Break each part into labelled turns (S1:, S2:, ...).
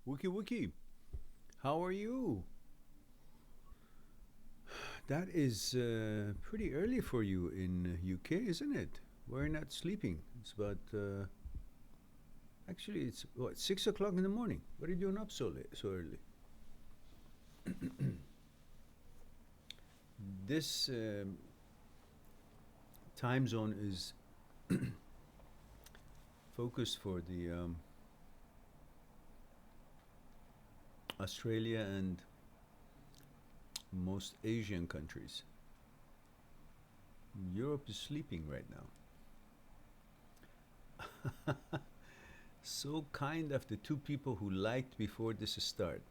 S1: Wiki Wiki, how are you? That is pretty early for you in UK, isn't it? We're not sleeping. It's about actually it's what 6 o'clock in the morning. What are you doing up so late, so early? This time zone is focused for the Australia and most Asian countries. Europe is sleeping right now. So kind of the two people who liked before this start.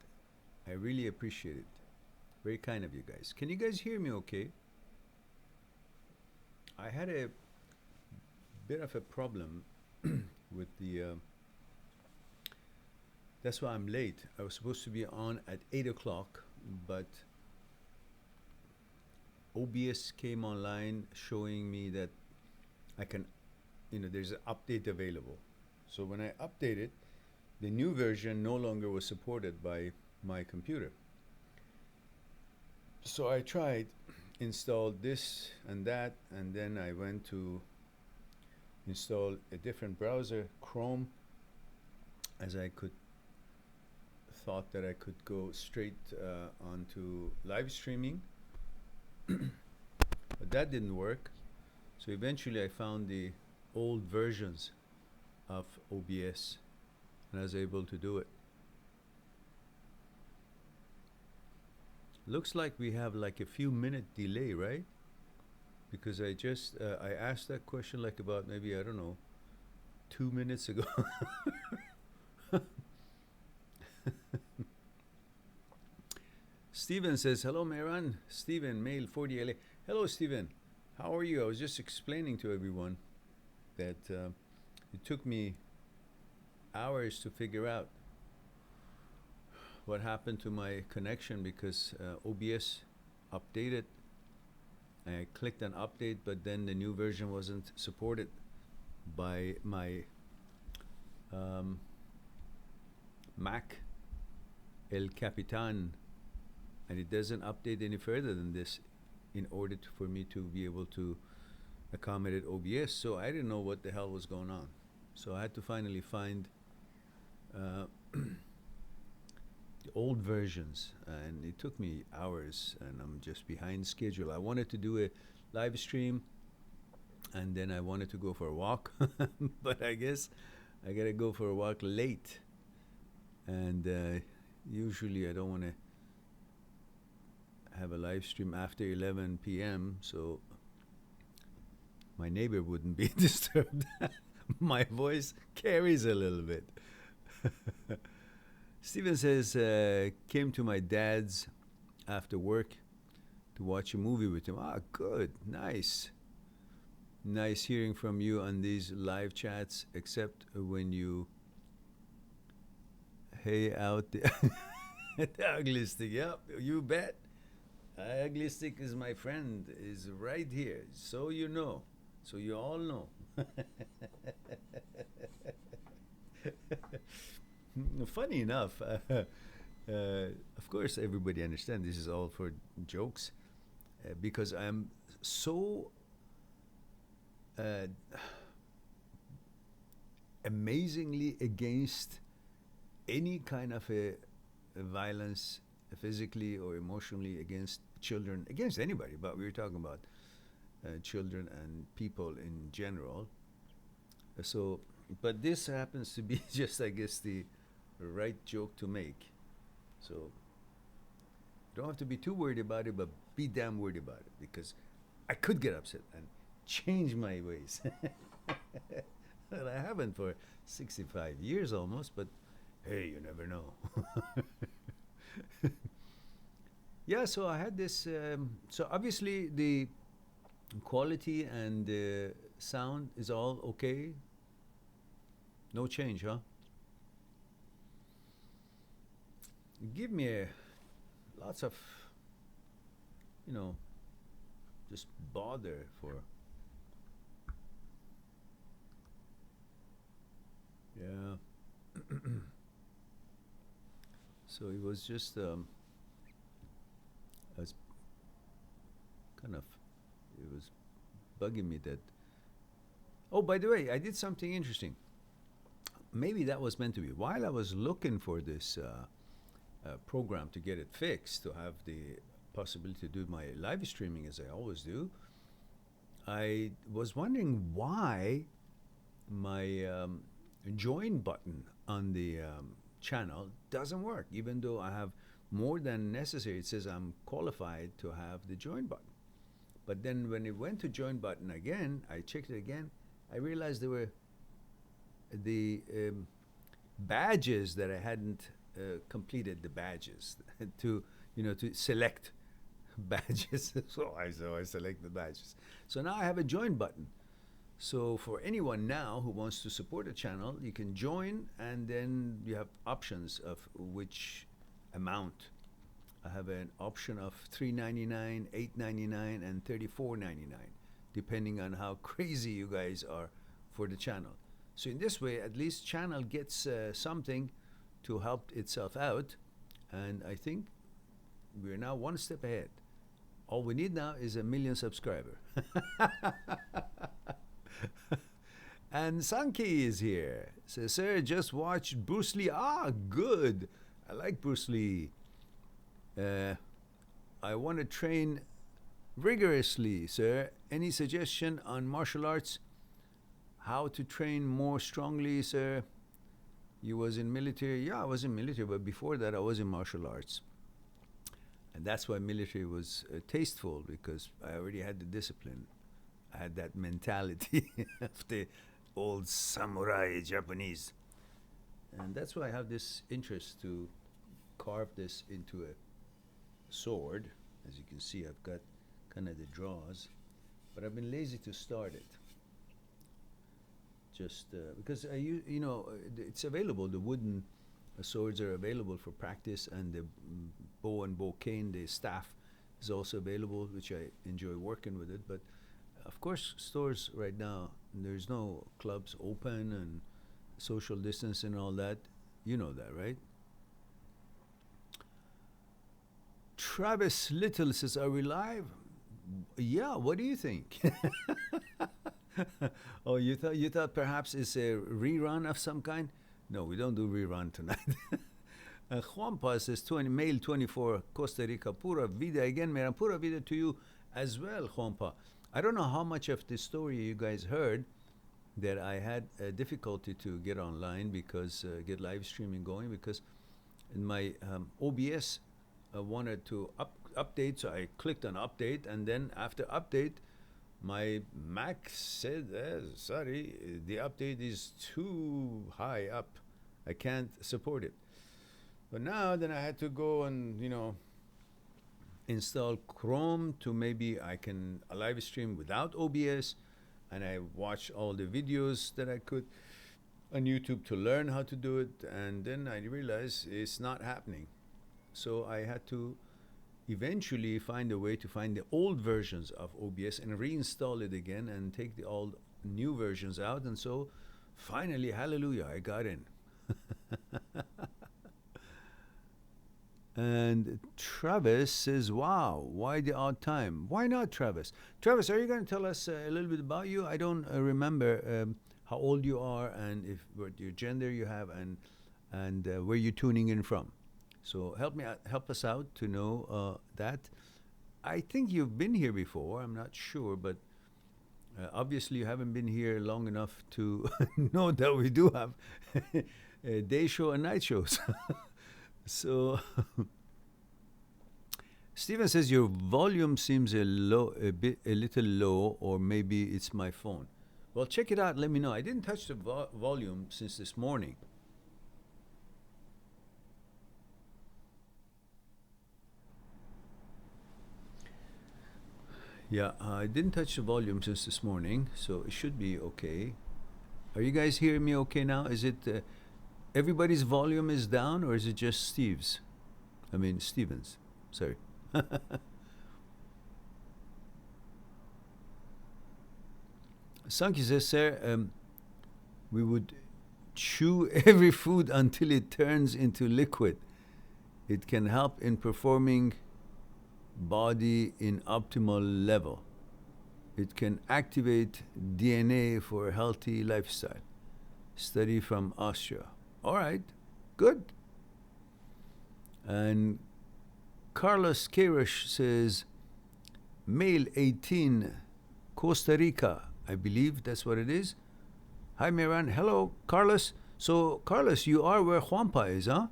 S1: I really appreciate it. Very kind of you guys. Can you guys hear me okay? I had a bit of a problem with the. That's why I'm late. I was supposed to be on at 8 o'clock, but OBS came online showing me that I can, there's an update available. So when I updated, the new version no longer was supported by my computer. So I tried, installed this and that, and then I went to install a different browser, Chrome, as I could thought that I could go straight onto live streaming, but that didn't work. So eventually I found the old versions of OBS and I was able to do it. Looks like we have like a few minute delay, right? Because I asked that question like about maybe I don't know 2 minutes ago. Steven says, hello, Mehran. Steven, male 40 LA. Hello, Steven. How are you? I was just explaining to everyone that it took me hours to figure out what happened to my connection because OBS updated. I clicked on update, but then the new version wasn't supported by my Mac El Capitan, and it doesn't update any further than this in order for me to be able to accommodate OBS. So I didn't know what the hell was going on. So I had to finally find the old versions, and it took me hours, and I'm just behind schedule. I wanted to do a live stream, and then I wanted to go for a walk, but I guess I gotta go for a walk late, and usually I don't want to have a live stream after 11 p.m. so my neighbor wouldn't be disturbed. My voice carries a little bit. Steven says, came to my dad's after work to watch a movie with him. Ah, good, nice. Nice hearing from you on these live chats, except when you hey out the, the ugly stick. Yep, you bet. Ugly stick is my friend, is right here. So you know. So you all know. Funny enough, of course, everybody understands this is all for jokes, because I'm so amazingly against any kind of a violence, physically or emotionally, against children, against anybody. But we were talking about children and people in general. So, but this happens to be just, I guess, the right joke to make. So, you don't have to be too worried about it, but be damn worried about it, because I could get upset and change my ways. Well, I haven't for 65 years almost, but hey, you never know. Yeah, so I had this. So obviously the quality and the sound is all okay. No change, huh? Give me lots of, you know, just bother for. Yeah. So it was just as kind of, it was bugging me that. Oh, by the way, I did something interesting. Maybe that was meant to be. While I was looking for this program to get it fixed, to have the possibility to do my live streaming as I always do, I was wondering why my join button on the channel doesn't work, even though I have more than necessary. It says I'm qualified to have the join button. But then when it went to join button again, I checked it again, I realized there were the badges that I hadn't completed the badges to, to select badges. So I select the badges. So now I have a join button. So for anyone now who wants to support a channel, you can join, and then you have options of which amount. I have an option of $3.99, $8.99, and $34.99, depending on how crazy you guys are for the channel. So in this way, at least channel gets something to help itself out, and I think we're now one step ahead. All we need now is 1 million subscriber. And Sanki is here. Says, sir, just watched Bruce Lee. Ah, good. I like Bruce Lee. I want to train rigorously, sir. Any suggestion on martial arts? How to train more strongly, sir? You was in military? Yeah, I was in military, but before that I was in martial arts. And that's why military was tasteful, because I already had the discipline. I had that mentality of the old samurai Japanese. And that's why I have this interest to carve this into a sword. As you can see, I've got kind of the draws, but I've been lazy to start it. Just because it's available. The wooden swords are available for practice, and the bow and bow cane, the staff, is also available, which I enjoy working with it. But of course, stores right now, there's no clubs open and social distance and all that. You know that, right? Travis Little says, are we live? Yeah, what do you think? Oh, you thought perhaps it's a rerun of some kind? No, we don't do rerun tonight. Juanpa says, male 24, Costa Rica, pura vida. Again, Mehran, pura vida to you as well, Juanpa. I don't know how much of the story you guys heard, that I had difficulty to get online, because get live streaming going, because in my OBS wanted to update, so I clicked on update, and then after update, my Mac said, sorry, the update is too high up. I can't support it. But now then I had to go and, install Chrome to maybe I can live stream without OBS, and I watched all the videos that I could on YouTube to learn how to do it, and then I realized it's not happening. So I had to eventually find a way to find the old versions of OBS and reinstall it again and take the old new versions out, and so finally, hallelujah, I got in. And Travis says, wow, why the odd time? Why not, Travis? Travis, are you going to tell us a little bit about you? I don't remember how old you are, and what your gender you have, and where you're tuning in from. So help us out to know that. I think you've been here before, I'm not sure, but obviously you haven't been here long enough to know that we do have a day show and night shows. So Stephen says your volume seems a little low, or maybe it's my phone. Well, check it out, let me know. I didn't touch the volume since this morning. Yeah, I didn't touch the volume since this morning, so it should be okay. Are you guys hearing me okay now? Is it everybody's volume is down, or is it just Steve's? I mean, Steven's. Sorry. Sanki says, sir, we would chew every food until it turns into liquid. It can help in performing body in optimal level. It can activate DNA for a healthy lifestyle. Study from Austria. All right, good. And Carlos Queiroz says, male 18, Costa Rica. I believe that's what it is. Hi, Mehran. Hello, Carlos. So, Carlos, you are where Juanpa is, huh?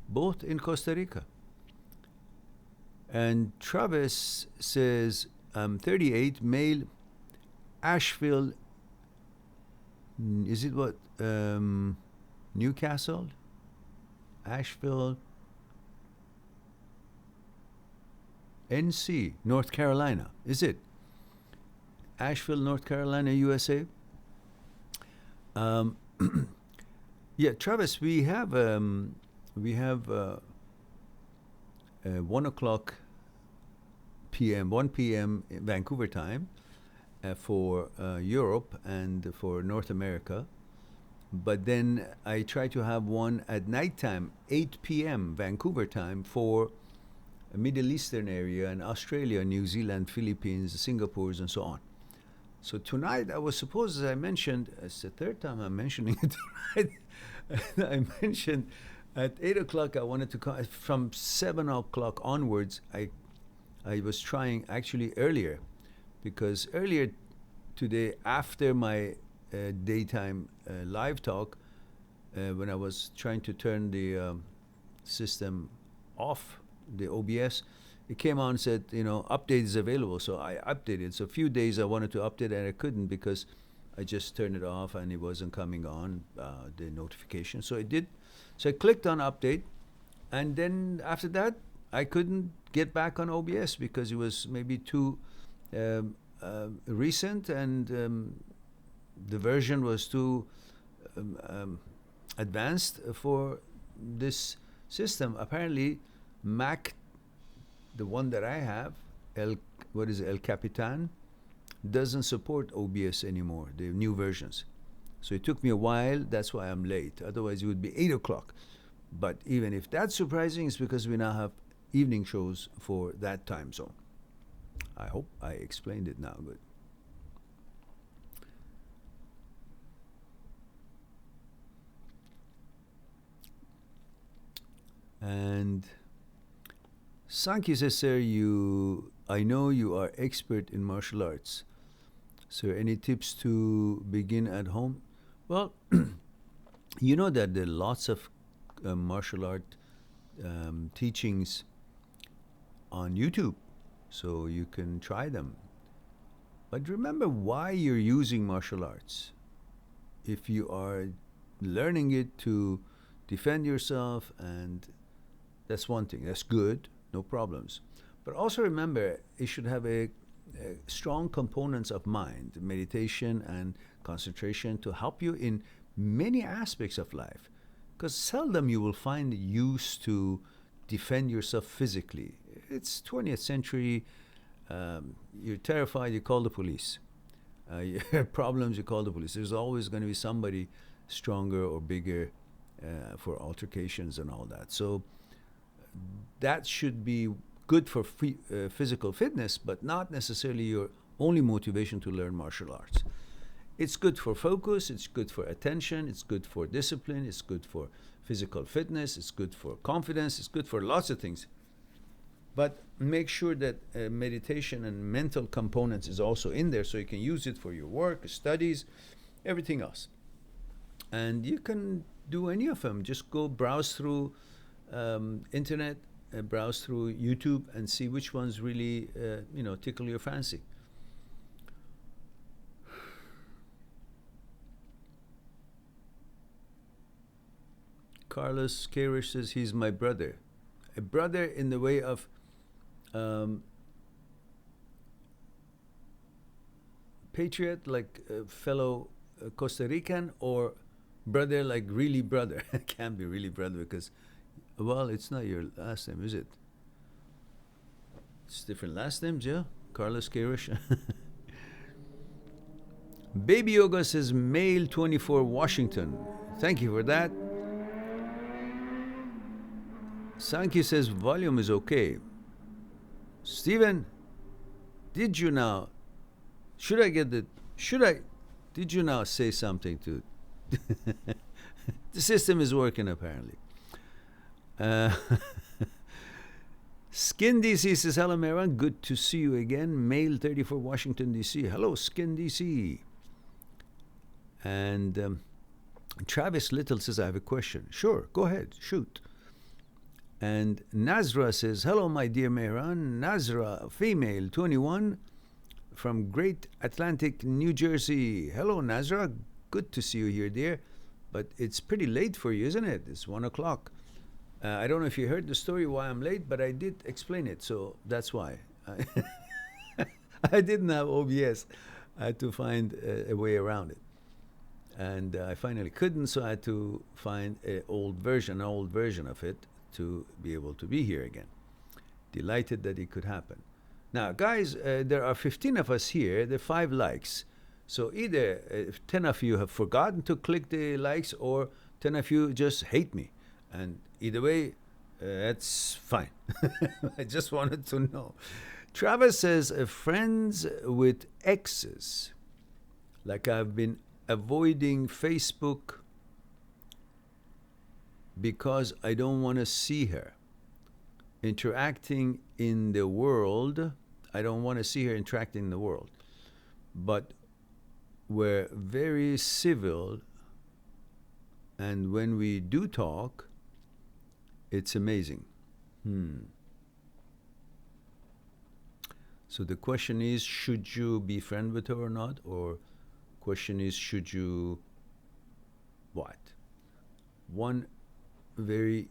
S1: Both in Costa Rica. And Travis says, 38, male, Asheville, is it what? Newcastle? Asheville, NC, North Carolina, is it? Asheville, North Carolina, USA? Yeah, Travis, we have 1 o'clock p.m., 1 p.m. Vancouver time for Europe and for North America. But then I try to have one at nighttime, 8 p.m. Vancouver time for Middle Eastern area and Australia, New Zealand, Philippines, Singapore, and so on. So tonight I was supposed, as I mentioned, it's the third time I'm mentioning it tonight. I mentioned at 8 o'clock I wanted to come. From 7 o'clock onwards, I was trying actually earlier, because earlier today after my daytime live talk, when I was trying to turn the system off, the OBS, it came on and said, update is available. So I updated. So a few days I wanted to update and I couldn't because I just turned it off and it wasn't coming on, the notification. So it did. So I clicked on update, and then after that I couldn't get back on OBS because it was maybe too recent, and the version was too advanced for this system. Apparently Mac, the one that I have, El Capitan, doesn't support OBS anymore, the new versions. So it took me a while, that's why I'm late. Otherwise it would be 8 o'clock. But even if that's surprising, it's because we now have evening shows for that time zone. I hope I explained it now good. And Psyche says, sir, I know you are expert in martial arts. So any tips to begin at home? Well, you know that there are lots of martial art teachings on YouTube, so you can try them. But remember why you're using martial arts. If you are learning it to defend yourself, and that's one thing, that's good, no problems. But also remember, it should have a strong components of mind, meditation and concentration, to help you in many aspects of life. Because seldom you will find use to defend yourself physically. It's 20th century. You're terrified, you call the police. You have problems, you call the police. There's always going to be somebody stronger or bigger for altercations and all that. So that should be good for physical fitness, but not necessarily your only motivation to learn martial arts. It's good for focus, it's good for attention, it's good for discipline, it's good for physical fitness, it's good for confidence, it's good for lots of things. But make sure that meditation and mental components is also in there, so you can use it for your work, studies, everything else. And you can do any of them. Just go browse through internet, browse through YouTube, and see which ones really tickle your fancy. Carlos Queiroz says he's my brother. A brother in the way of patriot, like a fellow Costa Rican, or brother like really brother? It can't be really brother because, well, it's not your last name, is it? It's different last names, yeah? Carlos Queiroz. Baby Yoga says male 24 Washington. Thank you for that. Sankey says volume is okay. Stephen, did you now? Should I get the? Should I? Did you now say something to? The system is working apparently. Uh, Skin DC says, hello, Mehran. Good to see you again. Mail 34, Washington, D.C. Hello, Skin DC. And Travis Little says, I have a question. Sure, go ahead, shoot. And Nazra says, hello, my dear Mehran. Nazra, female, 21, from Great Atlantic, New Jersey. Hello, Nazra. Good to see you here, dear. But it's pretty late for you, isn't it? It's 1 o'clock. I don't know if you heard the story why I'm late, but I did explain it, so that's why. I didn't have OBS. I had to find a way around it. And I finally couldn't, so I had to find an old version of it to be able to be here again. Delighted that it could happen. Now, guys, there are 15 of us here. There are 5 likes. So either 10 of you have forgotten to click the likes, or 10 of you just hate me. And either way, that's fine. I just wanted to know. Travis says, friends with exes. Like I've been avoiding Facebook because I don't want to see her. Interacting in the world. I don't want to see her interacting in the world. But we're very civil. And when we do talk, it's amazing. So the question is, should you be friend with her or not? Or question is, should you what? One very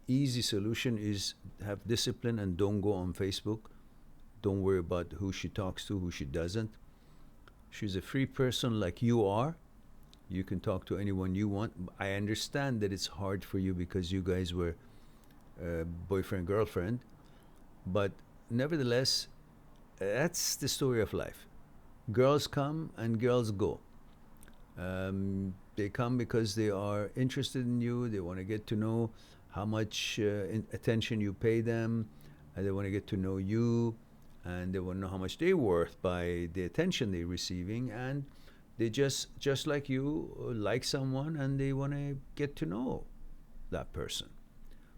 S1: easy solution is have discipline and don't go on Facebook. Don't worry about who she talks to, who she doesn't. She's a free person like you are. You can talk to anyone you want. I understand that it's hard for you because you guys were boyfriend, girlfriend. But nevertheless, that's the story of life. Girls come and girls go. They come because they are interested in you. They want to get to know how much attention you pay them. And they want to get to know you. And they want to know how much they're worth by the attention they're receiving. And they just like you, like someone, and they want to get to know that person.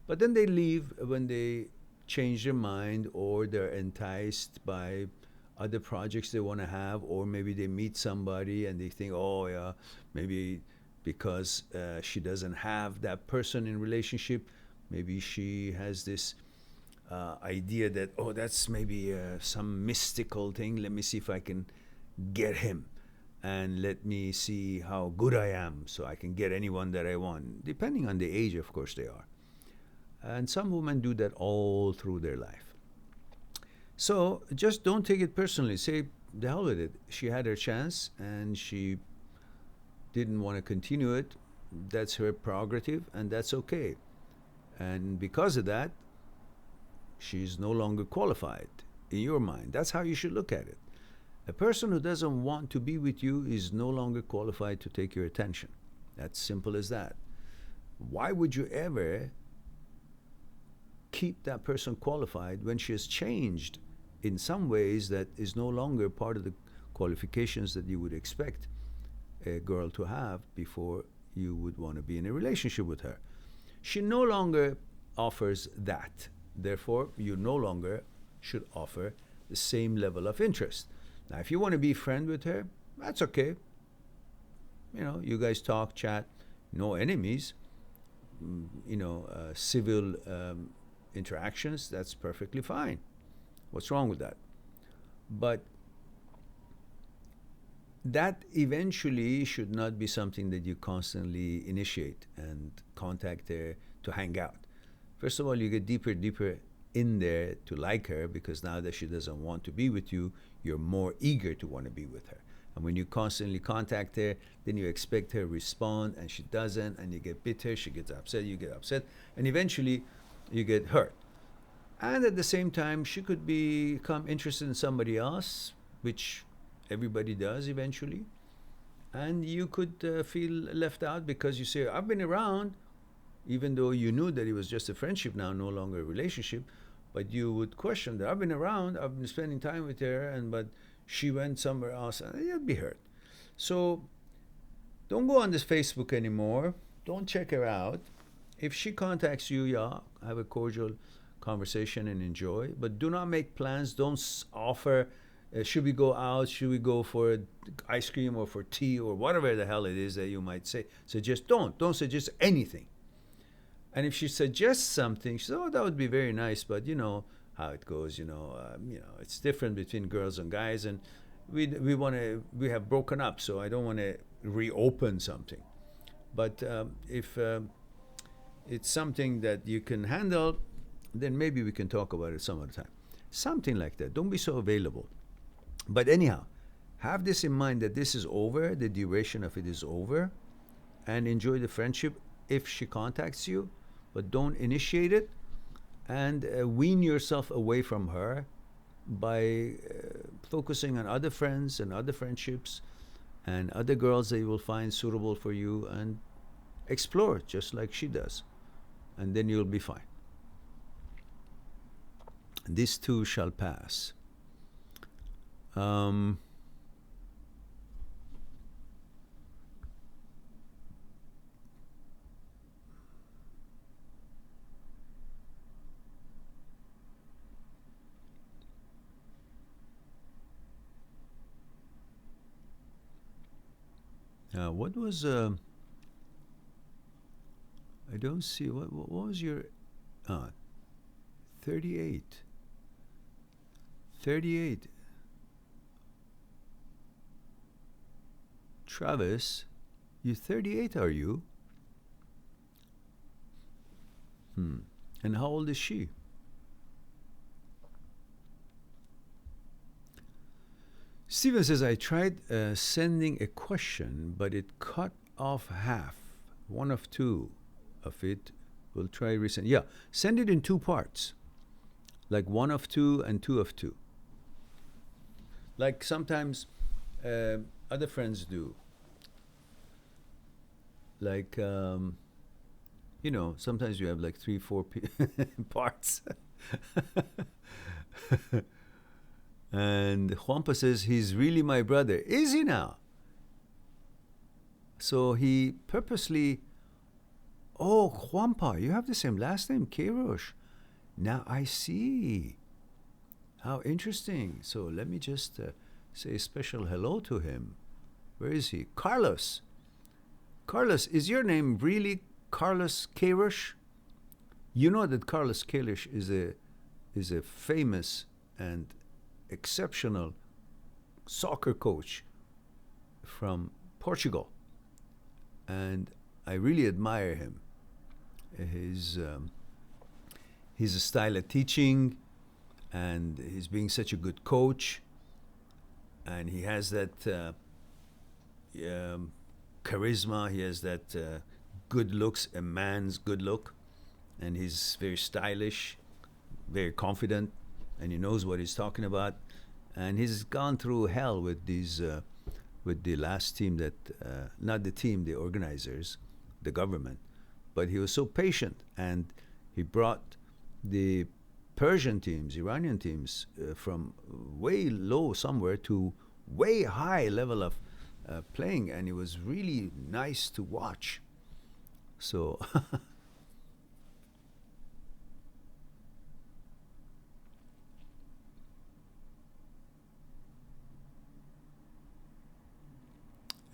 S1: But then they leave when they change their mind, or they're enticed by other projects they want to have, or maybe they meet somebody and they think, oh yeah, maybe because she doesn't have that person in relationship, maybe she has this idea that, oh, that's maybe some mystical thing. Let me see if I can get him. And let me see how good I am so I can get anyone that I want. Depending on the age, of course, they are. And some women do that all through their life. So just don't take it personally. Say, the hell with it. She had her chance and she didn't want to continue it. That's her prerogative, and that's okay. And because of that, she's no longer qualified in your mind. That's how you should look at it. A person who doesn't want to be with you is no longer qualified to take your attention. That's simple as that. Why would you ever keep that person qualified when she has changed in some ways that is no longer part of the qualifications that you would expect a girl to have before you would want to be in a relationship with her? She no longer offers that. Therefore, you no longer should offer the same level of interest. Now, if you want to be friend with her, that's okay. You know, you guys talk, chat, no enemies. Civil interactions, that's perfectly fine. What's wrong with that? But that eventually should not be something that you constantly initiate and contact her to hang out. First of all, you get deeper in there to like her, because now that she doesn't want to be with you, you're more eager to want to be with her. And when you constantly contact her, then you expect her to respond, and she doesn't, and you get bitter, she gets upset, you get upset, and eventually you get hurt. And at the same time, she could become interested in somebody else, which everybody does eventually. And you could feel left out because you say, I've been around, even though you knew that it was just a friendship now, no longer a relationship, but you would question that. I've been around, I've been spending time with her, and but she went somewhere else, and you'd be hurt. So don't go on this Facebook anymore. Don't check her out. If she contacts you, yeah, have a cordial conversation and enjoy, but do not make plans. Don't offer, should we go out? Should we go for ice cream or for tea or whatever the hell it is that you might say? Suggest, don't suggest anything. And if she suggests something, she says, oh, that would be very nice, but you know how it goes, it's different between girls and guys, and we have broken up, so I don't want to reopen something. But if it's something that you can handle, then maybe we can talk about it some other time. Something like that. Don't be so available. But anyhow, have this in mind that this is over, the duration of it is over, and enjoy the friendship if she contacts you, but don't initiate it, and wean yourself away from her by focusing on other friends and other friendships and other girls that you will find suitable for you, and explore just like she does, and then you'll be fine. This too shall pass. What was I don't see what was your 38. Travis, you're 38, are you? And how old is she? Steven says, I tried sending a question, but it cut off half. One of two of it. We'll try resend. Yeah, send it in two parts. Like one of two and two of two. Like sometimes other friends do. Like, sometimes you have like 3-4 parts. And Juanpa says, he's really my brother. Is he now? So he purposely, oh, Juanpa, you have the same last name, Queiroz. Now I see. How interesting. So let me just say a special hello to him. Where is he? Carlos. Carlos, is your name really Carlos Queiroz? You know that Carlos Queiroz is a famous and exceptional soccer coach from Portugal, and I really admire him. His style of teaching, and he's being such a good coach, and he has that charisma. He has that good looks, a man's good look, and he's very stylish, very confident, and he knows what he's talking about. And he's gone through hell with these, with the last team that, not the team, the organizers, the government. But he was so patient, and he brought the Persian teams, Iranian teams, from way low somewhere to way high level of playing, and it was really nice to watch. So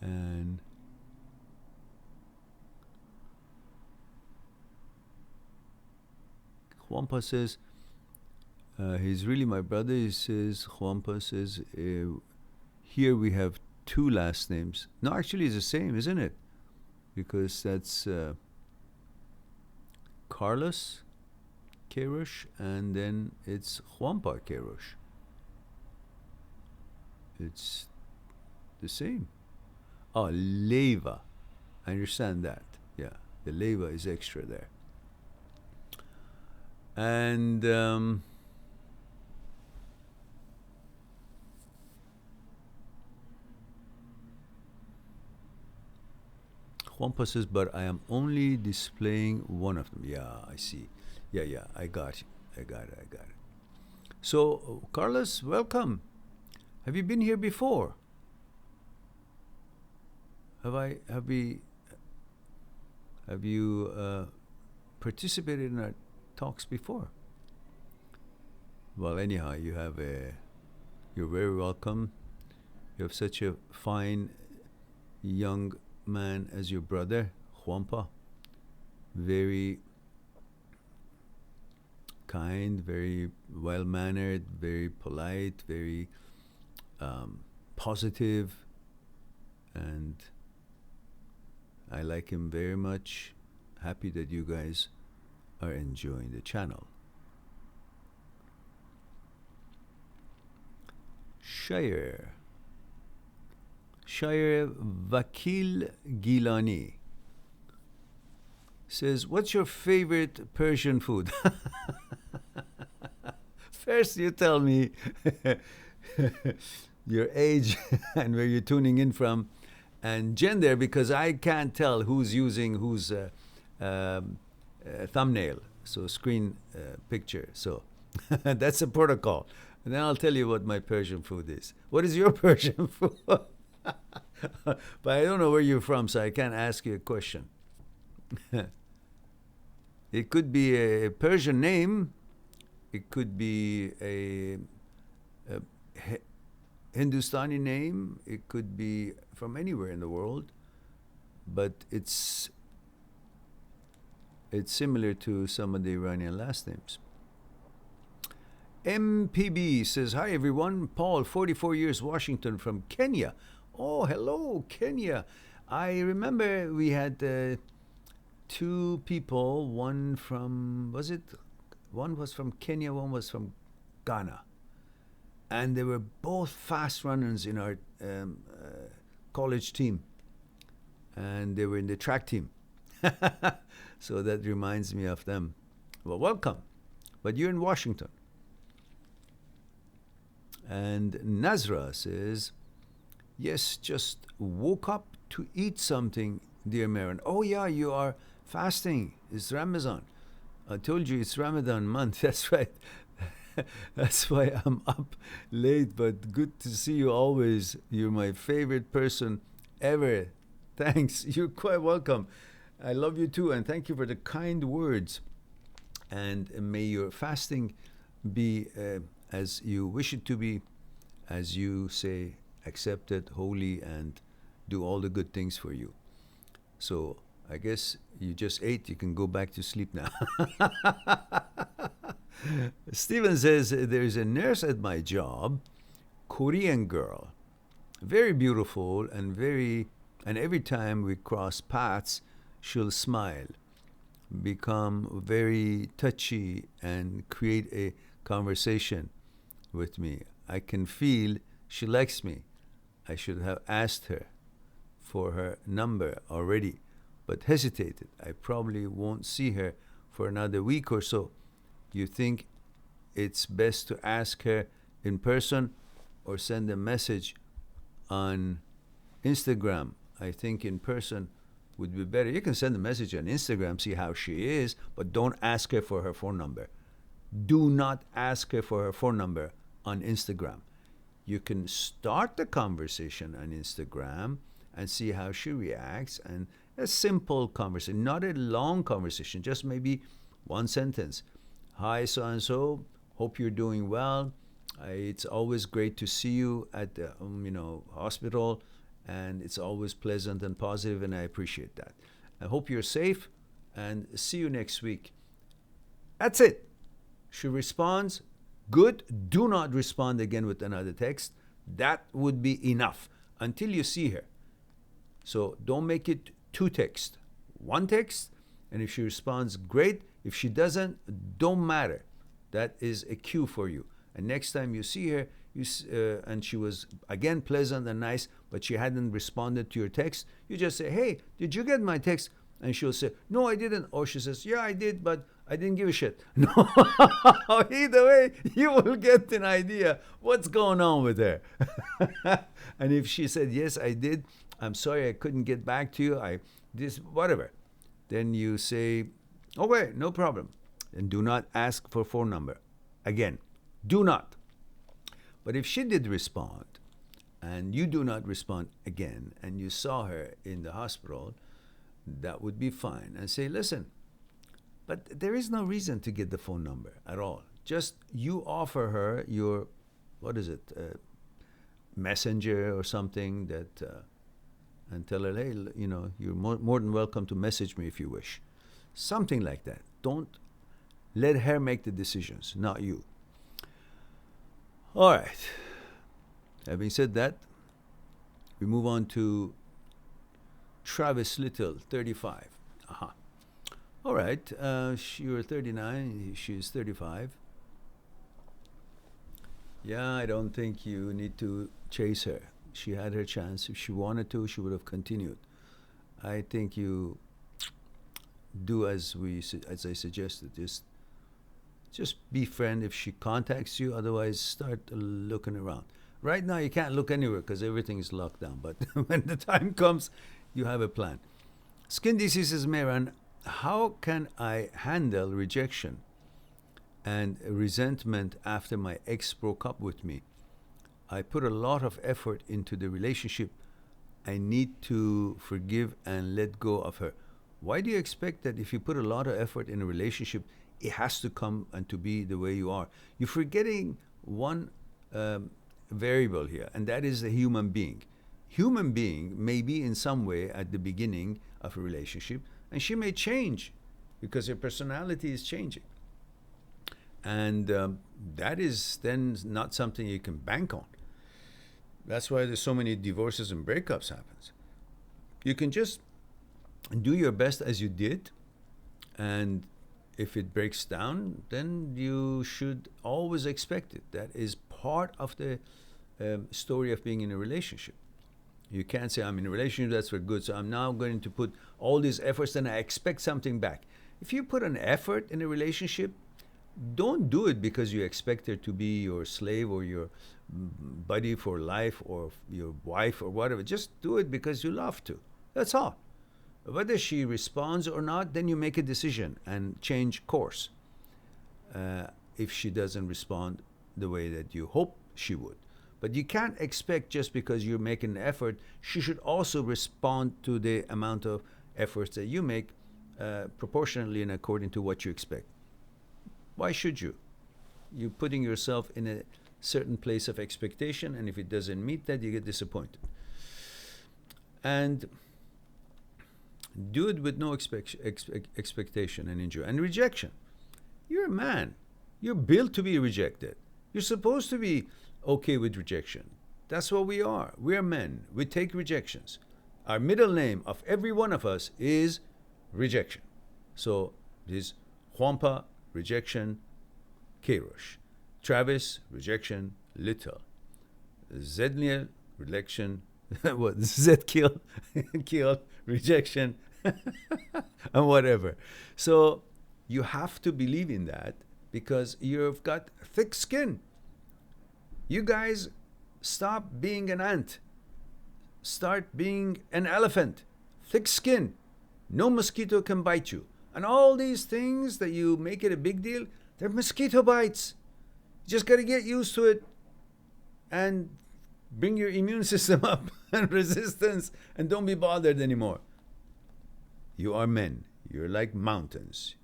S1: and Juanpa says, he's really my brother. He says, Juanpa says, here we have two last names. No, actually it's the same, isn't it? Because that's Carlos Queiroz, and then it's Juanpa Queiroz. It's the same. Oh, Leiva. I understand that. Yeah, the Leiva is extra there. And Juanpa says, but I am only displaying one of them. Yeah, I see. Yeah, I got you. I got it. So, Carlos, welcome. Have you been here before? Have you participated in our talks before? Well, anyhow, you're very welcome. You have such a fine young man as your brother, Juanpa. Very kind, very well-mannered, very polite, very positive, and I like him very much. Happy that you guys are enjoying the channel. Shire Vakil Gilani says, what's your favorite Persian food? First you tell me your age and where you're tuning in from, and gender, because I can't tell who's using whose thumbnail, so screen picture. So that's a protocol. And then I'll tell you what my Persian food is. What is your Persian food? But I don't know where you're from, so I can't ask you a question. It could be a Persian name. It could be a Hindustani name. It could be from anywhere in the world. But it's similar to some of the Iranian last names. MPB says, hi everyone, Paul, 44 years, Washington, from Kenya. Oh, hello, Kenya. I remember we had two people, one was from Kenya, one was from Ghana. And they were both fast runners in our college team. And they were in the track team. So that reminds me of them. Well, welcome. But you're in Washington. And Nazra says, yes, just woke up to eat something, dear Mehran. Oh yeah, you are fasting. It's Ramadan. I told you it's Ramadan month. That's right. That's why I'm up late, but good to see you always. You're my favorite person ever. Thanks. You're quite welcome. I love you too, and thank you for the kind words. And may your fasting be as you wish it to be, as you say, accepted, holy, and do all the good things for you. So I guess you just ate. You can go back to sleep now. Stephen says, there's a nurse at my job, Korean girl, very beautiful and every time we cross paths, she'll smile, become very touchy, and create a conversation with me. I can feel she likes me. I should have asked her for her number already, but hesitated. I probably won't see her for another week or so. You think it's best to ask her in person or send a message on Instagram? I think in person would be better. You can send a message on Instagram, see how she is, but don't ask her for her phone number. Do not ask her for her phone number on Instagram. You can start the conversation on Instagram and see how she reacts, and a simple conversation, not a long conversation, just maybe one sentence. Hi, so-and-so, hope you're doing well. It's always great to see you at the hospital, and it's always pleasant and positive, and I appreciate that. I hope you're safe, and see you next week. That's it. She responds, good. Do not respond again with another text. That would be enough until you see her. So don't make it two texts. One text, and if she responds, great. If she doesn't, don't matter. That is a cue for you. And next time you see her, and she was, again, pleasant and nice, but she hadn't responded to your text, you just say, hey, did you get my text? And she'll say, no, I didn't. Or she says, yeah, I did, but I didn't give a shit. No, either way, you will get an idea what's going on with her. And if she said, yes, I did, I'm sorry I couldn't get back to you. This, whatever. Then you say, okay, no problem. And do not ask for phone number. Again, do not. But if she did respond, and you do not respond again, and you saw her in the hospital, that would be fine. And say, listen, but there is no reason to get the phone number at all. Just you offer her your, what is it, messenger or something that, and tell her, hey, you're more than welcome to message me if you wish. Something like that. Don't let her make the decisions, not you. All right. Having said that, we move on to Travis Little, 35. All right. You're 39. She's 35. Yeah, I don't think you need to chase her. She had her chance. If she wanted to, she would have continued. I think you do as I suggested. Just befriend if she contacts you. Otherwise, start looking around. Right now, you can't look anywhere because everything is locked down. But when the time comes, you have a plan. Skin Disease says, Mehran, how can I handle rejection and resentment after my ex broke up with me? I put a lot of effort into the relationship. I need to forgive and let go of her. Why do you expect that if you put a lot of effort in a relationship, it has to come and to be the way you are? You're forgetting one variable here, and that is the human being. Human being may be in some way at the beginning of a relationship, and she may change because her personality is changing. And that is then not something you can bank on. That's why there's so many divorces and breakups happens. You can just do your best as you did, and if it breaks down, then you should always expect it. That is part of the story of being in a relationship. You can't say, I'm in a relationship, that's for good, so I'm now going to put all these efforts and I expect something back. If you put an effort in a relationship, don't do it because you expect her to be your slave or your buddy for life or your wife or whatever. Just do it because you love to. That's all. Whether she responds or not, then you make a decision and change course if she doesn't respond the way that you hope she would. But you can't expect just because you're making an effort, she should also respond to the amount of efforts that you make proportionately and according to what you expect. Why should you? You're putting yourself in a certain place of expectation, and if it doesn't meet that, you get disappointed. And do it with no expectation and enjoy. And rejection. You're a man. You're built to be rejected. You're supposed to be okay with rejection. That's what we are. We're men. We take rejections. Our middle name of every one of us is rejection. So this Juanpa, rejection, Kerosh. Travis, rejection, Little. Zedniel, rejection, what? Zedkiel, kill, rejection, and whatever. So you have to believe in that because you've got thick skin. You guys stop being an ant. Start being an elephant. Thick skin. No mosquito can bite you. And all these things that you make it a big deal, they're mosquito bites. You just got to get used to it and bring your immune system up and resistance and don't be bothered anymore. You are men. You're like mountains.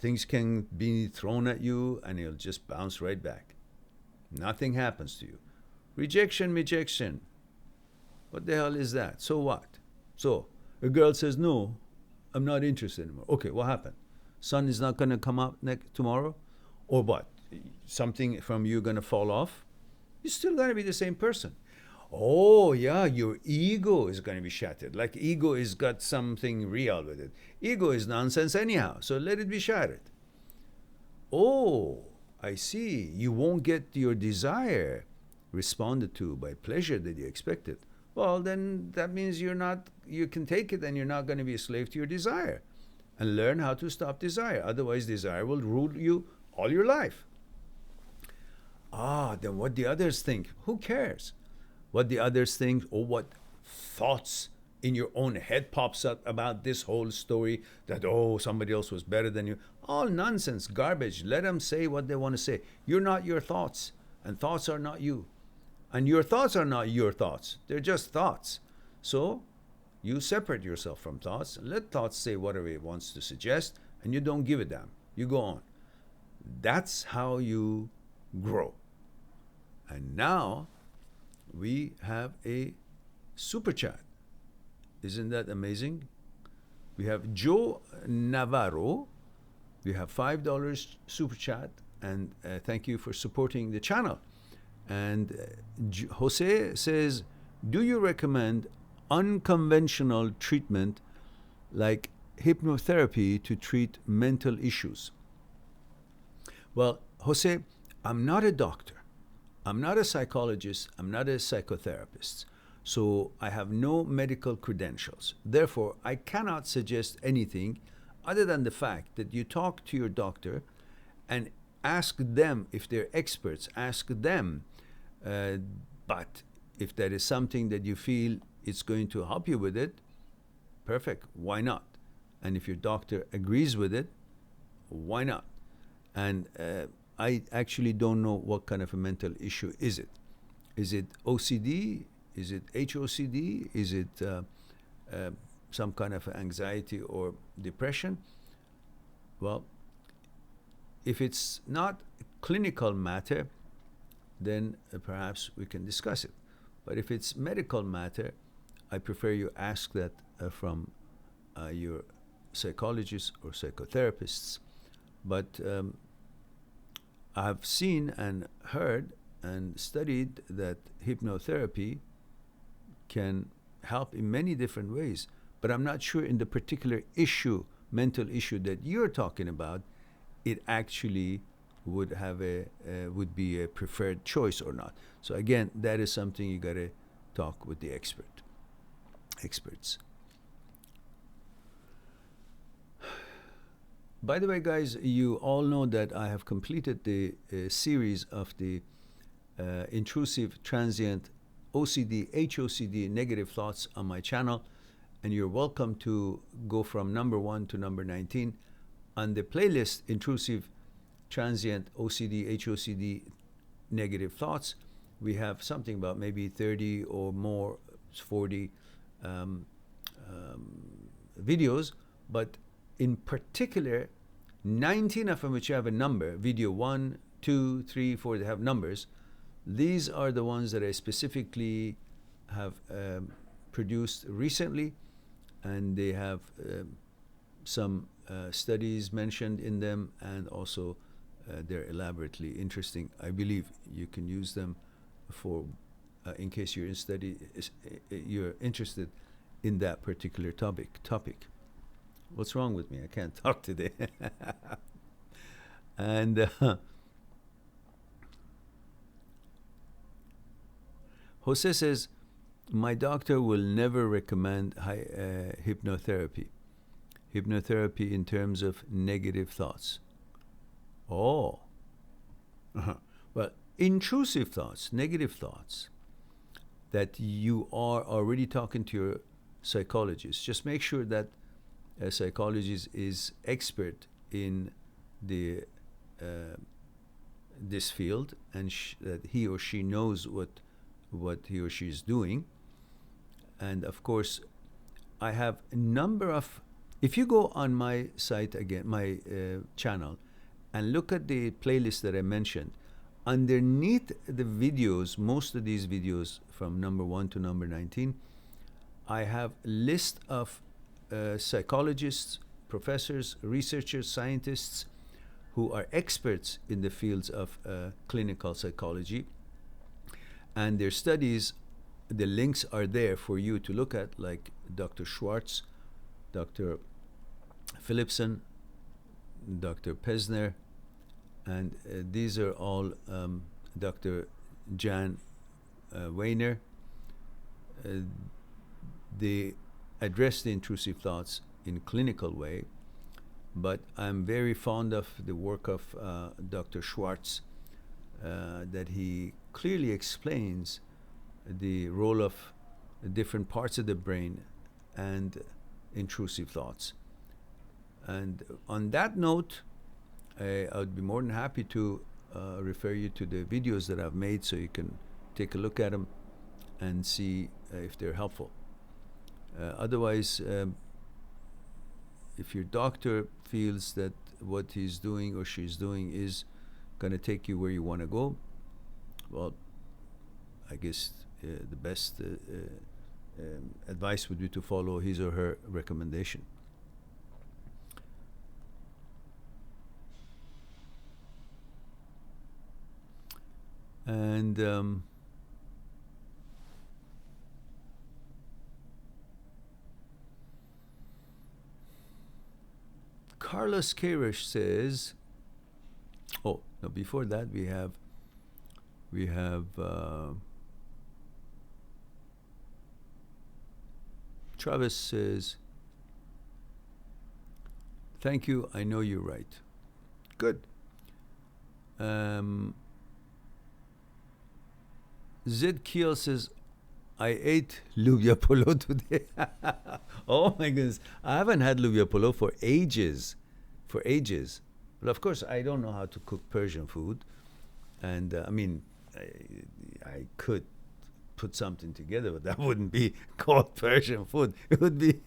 S1: Things can be thrown at you and you'll just bounce right back. Nothing happens to you. Rejection. What the hell is that? So what? So a girl says, no, I'm not interested anymore. Okay, what happened? Sun is not going to come up tomorrow? Or what? Something from you going to fall off? You're still going to be the same person. Oh, yeah, your ego is going to be shattered. Like ego is got something real with it. Ego is nonsense anyhow, so let it be shattered. Oh, I see. You won't get your desire responded to by pleasure that you expected. Well, then that means you can take it and you're not going to be a slave to your desire. And learn how to stop desire. Otherwise, desire will rule you all your life. Then what the others think, who cares? What the others think or what thoughts in your own head pops up about this whole story that, oh, somebody else was better than you. All nonsense, garbage. Let them say what they want to say. You're not your thoughts, and thoughts are not you. And your thoughts are not your thoughts. They're just thoughts. So you separate yourself from thoughts and let thoughts say whatever it wants to suggest, and you don't give a damn. You go on. That's how you grow. And now we have a super chat. Isn't that amazing? We have Joe Navarro. We have $5 super chat, and thank you for supporting the channel. And Jose says, do you recommend unconventional treatment like hypnotherapy to treat mental issues? Well, Jose, I'm not a doctor. I'm not a psychologist. I'm not a psychotherapist. So I have no medical credentials. Therefore, I cannot suggest anything other than the fact that you talk to your doctor and ask them if they're experts. Ask them. But if there is something that you feel it's going to help you with it, perfect. Why not? And if your doctor agrees with it, why not? And I actually don't know what kind of a mental issue is it. Is it OCD? Is it HOCD? Is it some kind of anxiety or depression? Well, if it's not clinical matter, then perhaps we can discuss it. But if it's medical matter, I prefer you ask that from your psychologists or psychotherapists. But I've seen and heard and studied that hypnotherapy can help in many different ways. But I'm not sure in the particular issue, mental issue that you're talking about, it actually would have would be a preferred choice or not. So again, that is something you gotta talk with the experts. By the way, guys, you all know that I have completed the series of the intrusive, transient, OCD, HOCD, negative thoughts on my channel, and you're welcome to go from number 1 to number 19. On the playlist, intrusive, transient, OCD, HOCD, negative thoughts, we have something about maybe 30 or more, 40 videos, but in particular, 19 of them which have a number, video 1, 2, 3, 4, they have numbers. These are the ones that I specifically have produced recently, and they have some studies mentioned in them, and also they're elaborately interesting. I believe you can use them for in case you're you're interested in that particular topic. What's wrong with me? I can't talk today. And Jose says, my doctor will never recommend hypnotherapy. Hypnotherapy in terms of negative thoughts. Oh. Well, intrusive thoughts, negative thoughts, that you are already talking to your psychologist. Just make sure that a psychologist is expert in the this field, and that he or she knows what he or she is doing. And of course, I have a number of, if you go on my site again, my channel, and look at the playlist that I mentioned, underneath the videos, most of these videos from number 1 to number 19, I have a list of psychologists, professors, researchers, scientists who are experts in the fields of clinical psychology, and their studies, the links are there for you to look at, like Dr. Schwartz, Dr. Philipson, Dr. Pesner, and these are all Dr. Jan Weiner. They address the intrusive thoughts in clinical way, but I'm very fond of the work of Dr. Schwartz, that he clearly explains the role of different parts of the brain, and intrusive thoughts. And on that note, I would be more than happy to refer you to the videos that I've made so you can take a look at them and see if they're helpful. Otherwise, if your doctor feels that what he's doing or she's doing is going to take you where you want to go, well, I guess the best advice would be to follow his or her recommendation. And Carlos Karish says, oh no, before that we have Travis says, thank you, I know you're right. Good. Zed Kiel says, I ate lubia polo today. Oh my goodness. I haven't had lubia polo for ages. But of course, I don't know how to cook Persian food. And I mean, I could put something together, but that wouldn't be called Persian food. It would be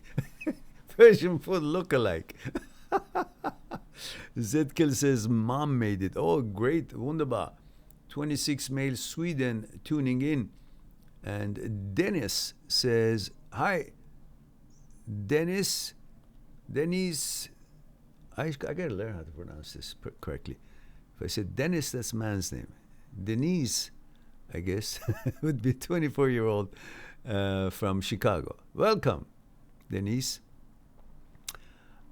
S1: Persian food look-alike. Zetkel says, Mom made it. Oh, great. Wunderbar. 26 male Sweden tuning in. And Dennis says, hi. Dennis, I gotta learn how to pronounce this correctly. If I said Dennis, that's man's name. Denise, I guess, would be 24-year-old from Chicago. Welcome, Denise.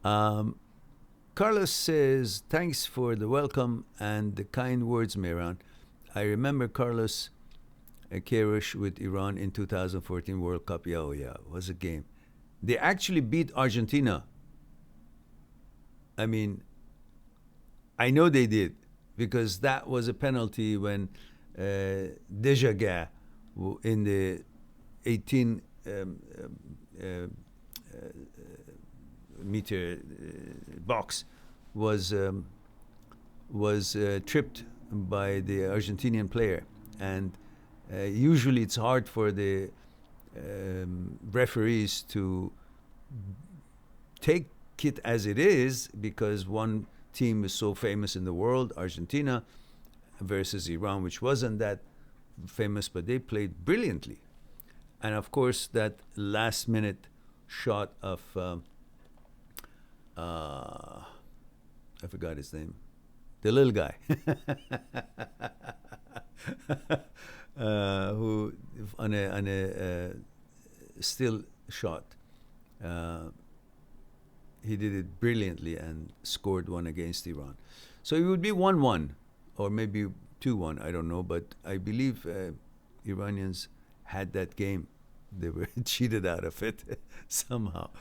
S1: Carlos says, thanks for the welcome and the kind words, Mehran. I remember Carlos Karish with Iran in 2014 World Cup. Yeah, it was a game. They actually beat Argentina. I mean, I know they did, because that was a penalty when Dejaga in the 18 meter box was tripped by the Argentinian player, and usually it's hard for the referees to take it as it is, because one team is so famous in the world, Argentina, versus Iran, which wasn't that famous, but they played brilliantly. And of course, that last minute shot of I forgot his name, the little guy who on a still shot, he did it brilliantly and scored one against Iran. So it would be 1-1 or maybe 2-1, I don't know, but I believe Iranians had that game. They were cheated out of it somehow.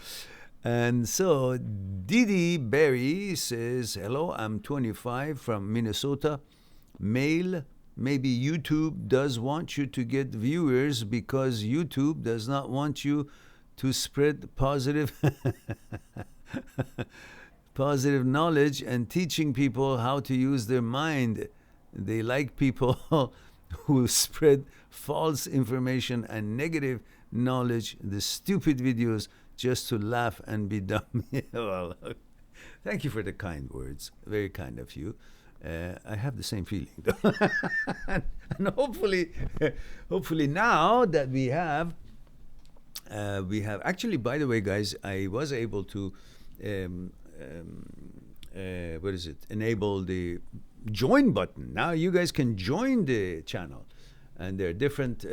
S1: And so Didi Berry says, hello, I'm 25 from Minnesota, male. Maybe YouTube does want you to get viewers because YouTube does not want you to spread positive positive knowledge and teaching people how to use their mind. They like people who spread false information and negative knowledge, the stupid videos, just to laugh and be dumb. Well, thank you for the kind words. Very kind of you. I have the same feeling, though. And hopefully now that we have actually, by the way, guys, I was able to enable the join button. Now you guys can join the channel, and there are different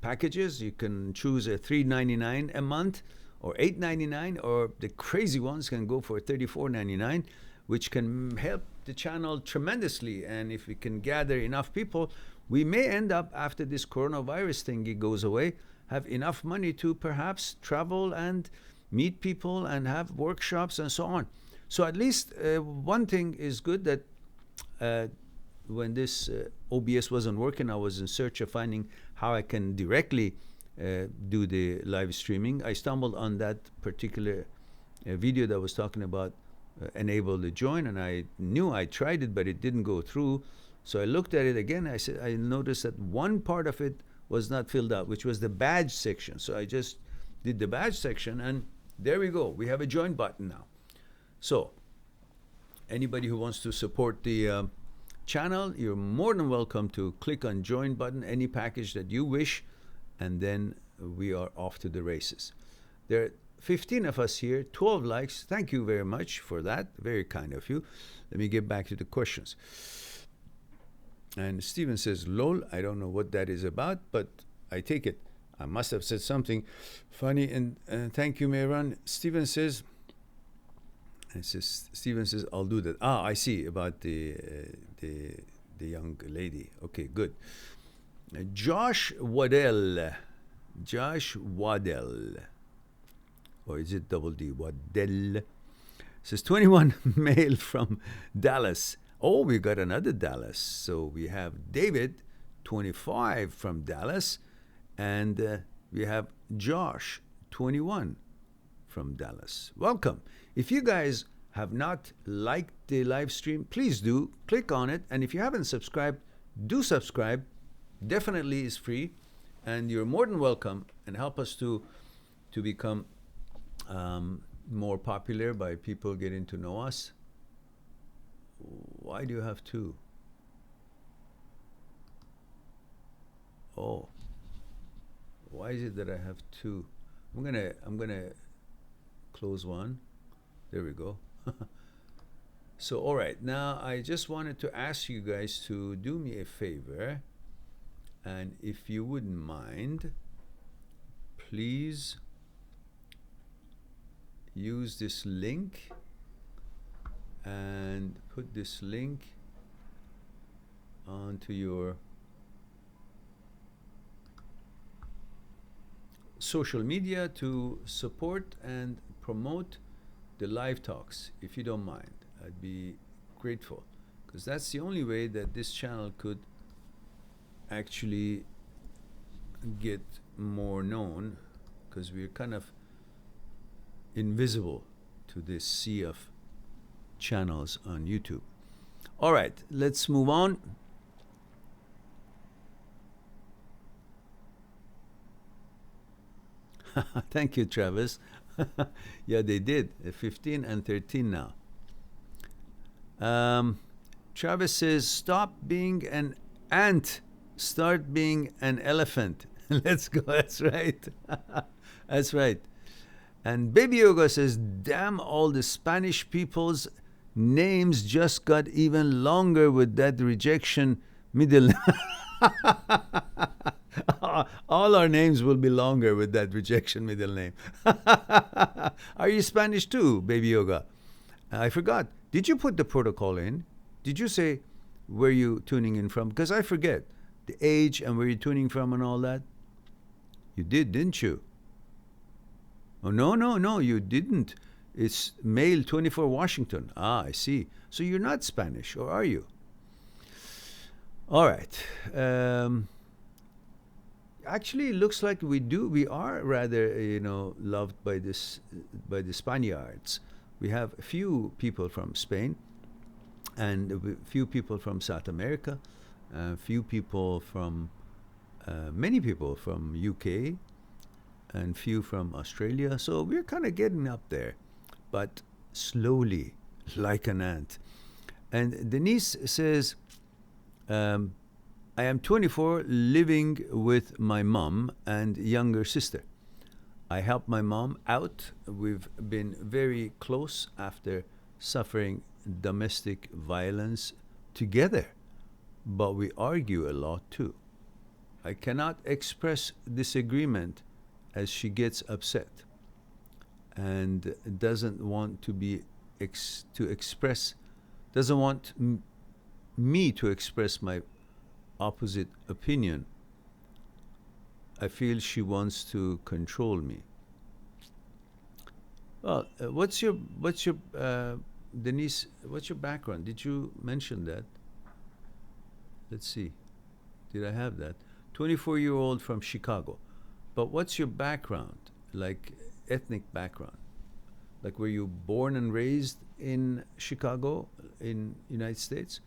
S1: packages. You can choose a $3.99 a month or $8.99, or the crazy ones can go for $34.99, which can help the channel tremendously. And if we can gather enough people, we may end up, after this coronavirus thingy goes away, have enough money to perhaps travel and meet people and have workshops and so on. So at least one thing is good, that when this OBS wasn't working, I was in search of finding how I can directly do the live streaming. I stumbled on that particular video that was talking about enable the join, and I knew I tried it, but it didn't go through. So I looked at it again. I noticed that one part of it was not filled out, which was the badge section. So I just did the badge section, and there we go. We have a join button now. So anybody who wants to support the channel, you're more than welcome to click on join button, any package that you wish, and then we are off to the races. There are 15 of us here, 12 likes. Thank you very much for that. Very kind of you. Let me get back to the questions. And Steven says, lol, I don't know what that is about, but I take it. I must have said something funny. And thank you, Mehran. Steven says, I'll do that. Ah, I see, about the young lady. Okay, good. Josh Waddell. Or is it double D? Waddell. Says 21 male from Dallas. Oh, we got another Dallas. So we have David, 25 from Dallas. And we have Josh, 21 from Dallas. Welcome. If you guys have not liked the live stream, please do. Click on it. And if you haven't subscribed, do subscribe. Definitely is free. And you're more than welcome, and help us to become more popular by people getting to know us. Why do you have two? Oh, why is it that I have two? I'm gonna close one. There we go. So all right, now I just wanted to ask you guys to do me a favor, and if you wouldn't mind, please use this link and put this link onto your social media to support and promote the live talks, if you don't mind. I'd be grateful, because that's the only way that this channel could actually get more known, because we're kind of invisible to this sea of channels on YouTube. All right, let's move on. Thank you, Travis. Yeah, they did. 15 and 13 now. Travis says, stop being an ant, start being an elephant. Let's go. That's right. That's right. And Baby Yoga says, damn, all the Spanish people's names just got even longer with that rejection middle. All our names will be longer with that rejection middle name. Are you Spanish too, Baby Yoga? I forgot. Did you put the protocol in? Did you say where you tuning in from? Because I forget the age and where you're tuning from and all that. You did, didn't you? Oh, no, you didn't. It's male 24 Washington. Ah, I see. So you're not Spanish, or are you? All right. Actually, it looks like we are rather, loved by the Spaniards. We have a few people from Spain, and a few people from South America, a few people from, many people from UK, and few from Australia. So we're kind of getting up there, but slowly, like an ant. And Denise says, I am 24, living with my mom and younger sister. I help my mom out. We've been very close after suffering domestic violence together, but we argue a lot too. I cannot express disagreement as she gets upset and doesn't want to be doesn't want me to express my opposite opinion. I feel she wants to control me. Well, what's your Denise? What's your background? Did you mention that? Let's see. Did I have that? 24-year-old from Chicago. But what's your background? Like ethnic background? Like were you born and raised in Chicago in United States?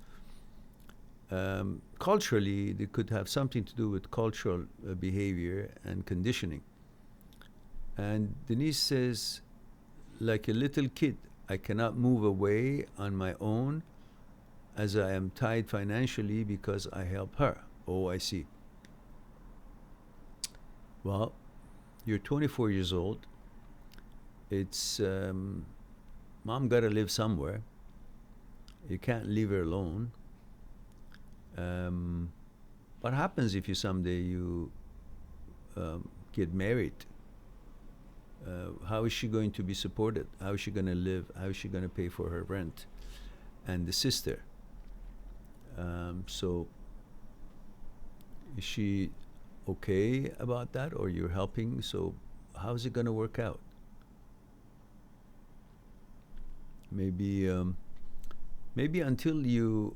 S1: Culturally, they could have something to do with cultural behavior and conditioning. And Denise says, like a little kid, I cannot move away on my own as I am tied financially because I help her. Oh, I see. Well, you're 24 years old. It's mom got to live somewhere. You can't leave her alone. What happens if you someday you get married? How is she going to be supported? How is she going to live? How is she going to pay for her rent? And the sister. So is she okay about that, or you're helping? So how is it going to work out? Maybe until you,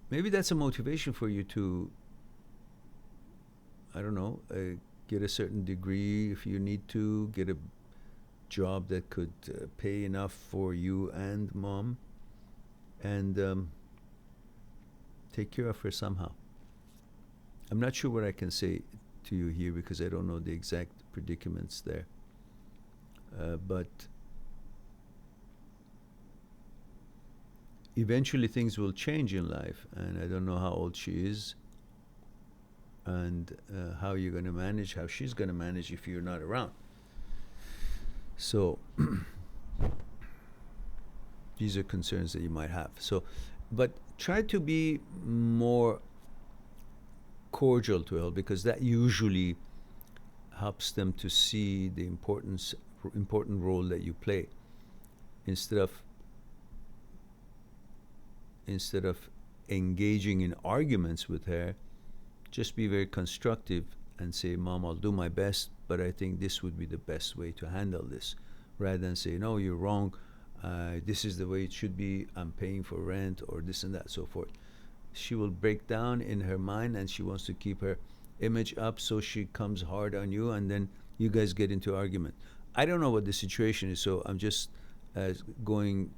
S1: maybe that's a motivation for you to, I don't know, get a certain degree if you need to, get a job that could pay enough for you and mom, and take care of her somehow. I'm not sure what I can say to you here because I don't know the exact predicaments there. But eventually things will change in life, and I don't know how old she is and how you're going to manage, how she's going to manage if you're not around. So these are concerns that you might have. So, but try to be more cordial to her, because that usually helps them to see the important role that you play, instead of engaging in arguments with her. Just be very constructive and say, Mom, I'll do my best, but I think this would be the best way to handle this, rather than say, no, you're wrong, this is the way it should be, I'm paying for rent, or this and that, so forth. She will break down in her mind, and she wants to keep her image up, so she comes hard on you, and then you guys get into argument. I don't know what the situation is, so I'm just going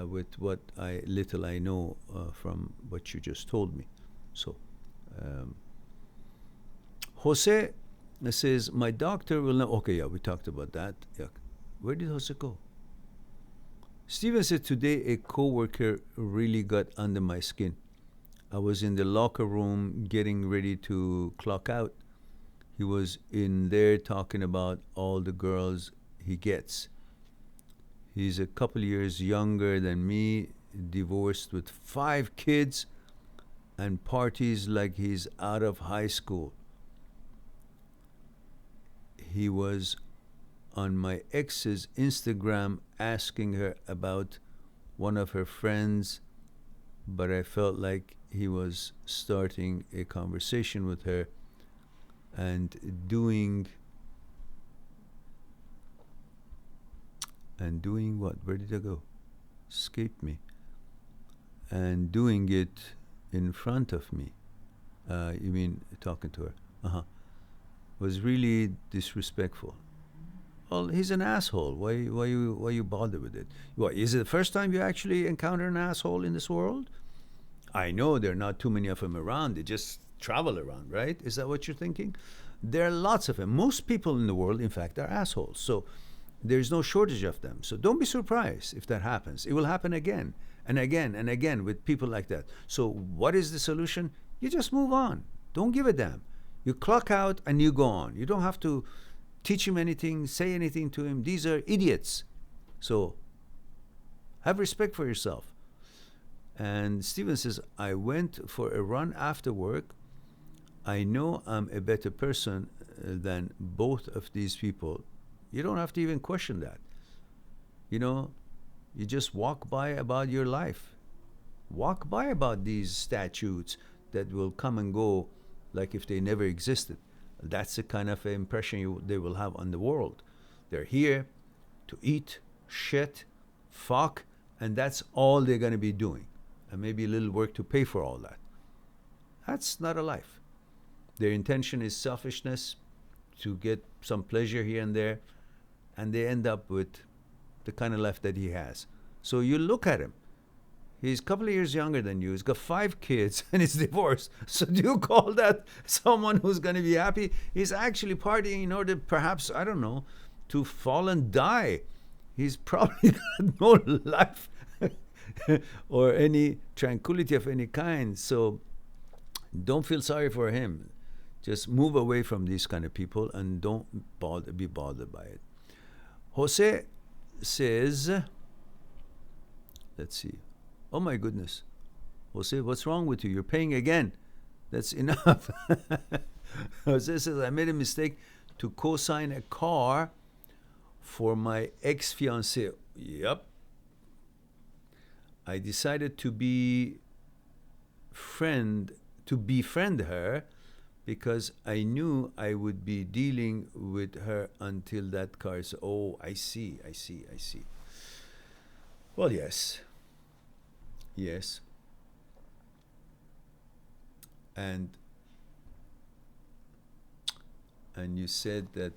S1: with what little I know from what you just told me. So Jose says, my doctor will know. Okay, yeah, we talked about that. Yeah. Where did Jose go? Steven said, today a coworker really got under my skin. I was in the locker room getting ready to clock out. He was in there talking about all the girls he gets. He's a couple years younger than me, divorced with 5 kids, and parties like he's out of high school. He was on my ex's Instagram asking her about one of her friends, but I felt like he was starting a conversation with her and doing what? Where did I go? Escaped me. And doing it in front of me. You mean talking to her? Was really disrespectful. Well, he's an asshole. Why you bother with it? What, is it the first time you actually encounter an asshole in this world? I know there are not too many of them around. They just travel around, right? Is that what you're thinking? There are lots of them. Most people in the world, in fact, are assholes. So there's no shortage of them. So don't be surprised if that happens. It will happen again and again and again with people like that. So what is the solution? You just move on. Don't give a damn. You clock out and you go on. You don't have to teach him anything, say anything to him. These are idiots. So have respect for yourself. And Steven says, I went for a run after work. I know I'm a better person than both of these people. You don't have to even question that. You know, you just walk by about your life. Walk by about these statutes that will come and go like if they never existed. That's the kind of impression they will have on the world. They're here to eat, shit, fuck, and that's all they're going to be doing. And maybe a little work to pay for all that. That's not a life. Their intention is selfishness, to get some pleasure here and there, and they end up with the kind of life that he has. So you look at him. He's a couple of years younger than you. He's got 5 kids and he's divorced. So do you call that someone who's going to be happy? He's actually partying in order, perhaps, I don't know, to fall and die. He's probably got no life or any tranquility of any kind. So don't feel sorry for him. Just move away from these kind of people and don't be bothered by it. Jose says, let's see. Oh my goodness. Jose, what's wrong with you? You're paying again. That's enough. Jose says, I made a mistake to co-sign a car for my ex-fiancée. Yep. I decided to befriend her because I knew I would be dealing with her until that car is... Oh, I see. Well, yes. Yes. And you said that,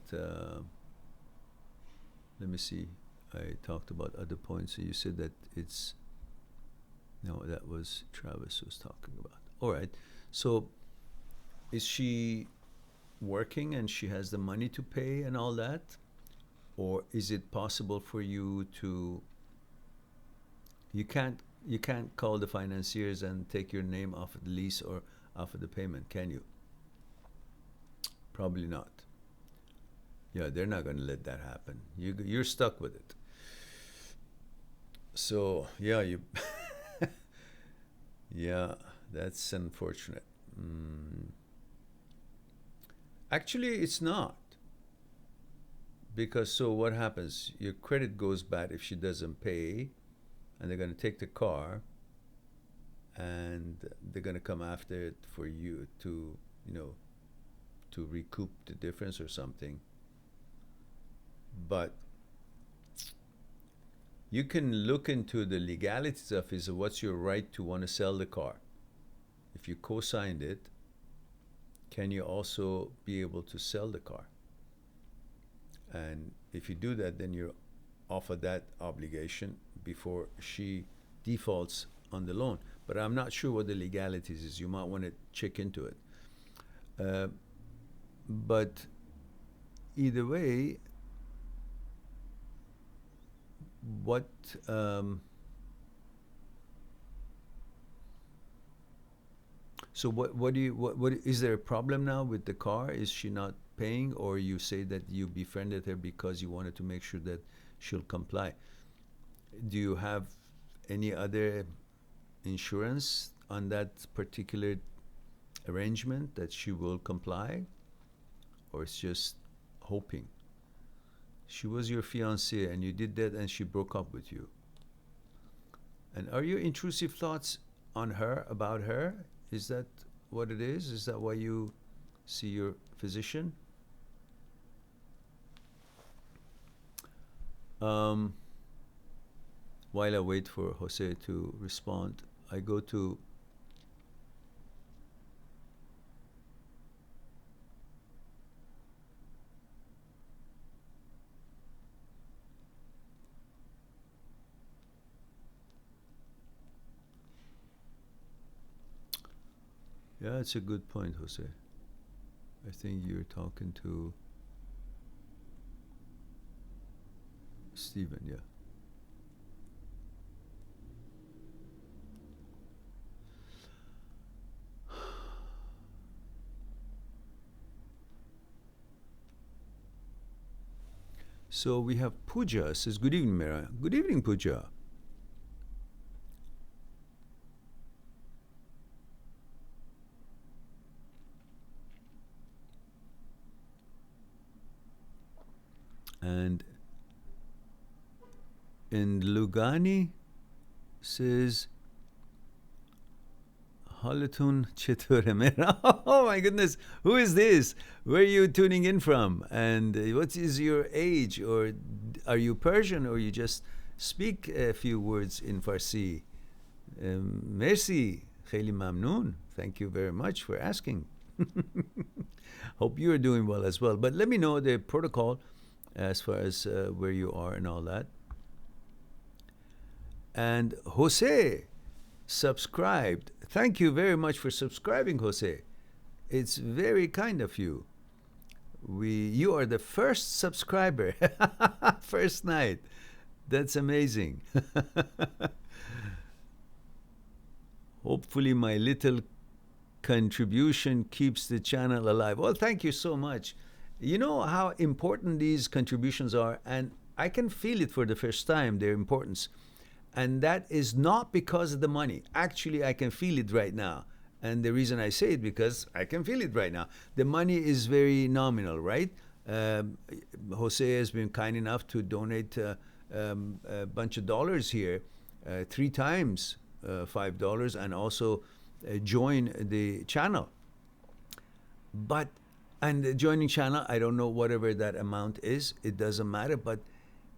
S1: let me see, I talked about other points. So you said that it's, no, that was Travis was talking about. All right. So is she working and she has the money to pay and all that? Or is it possible for you to, you can't call the financiers and take your name off of the lease or off of the payment, can you? Probably not. Yeah, they're not going to let that happen. You're stuck with it. So, yeah, yeah, that's unfortunate. Actually, it's not. Because so what happens? Your credit goes bad if she doesn't pay, and they're going to take the car, and they're going to come after it for you to, to recoup the difference or something. But you can look into the legalities of it. What's your right to want to sell the car? If you co-signed it, can you also be able to sell the car? And if you do that, then you're off of that obligation before she defaults on the loan. But I'm not sure what the legalities is. You might want to check into it. But either way, what so what is there a problem now with the car? Is she not paying, or you say that you befriended her because you wanted to make sure that she'll comply? Do you have any other insurance on that particular arrangement that she will comply, or it's just hoping? She was your fiancée and you did that and she broke up with you. And are your intrusive thoughts on her, about her? Is that what it is? Is that why you see your physician? While I wait for Jose to respond, I go to yeah, it's a good point, Jose. I think you're talking to Stephen, yeah. So we have Pooja says, good evening, Mehran. Good evening, Pooja. And Lugani says, Halatun Cheture Mehran. Oh my goodness, who is this? Where are you tuning in from? And what is your age? Or are you Persian, or you just speak a few words in Farsi? Merci. Khayli Mamnoon. Thank you very much for asking. Hope you are doing well as well. But let me know the protocol as far as where you are and all that. And Jose subscribed. Thank you very much for subscribing, Jose. It's very kind of you. You are the first subscriber. First night. That's amazing. Hopefully my little contribution keeps the channel alive. Well, thank you so much. You know how important these contributions are, and I can feel it for the first time, their importance. And that is not because of the money. Actually, I can feel it right now. And the reason I say it, because I can feel it right now. The money is very nominal, right? Jose has been kind enough to donate a bunch of dollars here, 3 times $5, and also join the channel. And the joining channel, I don't know whatever that amount is, it doesn't matter, but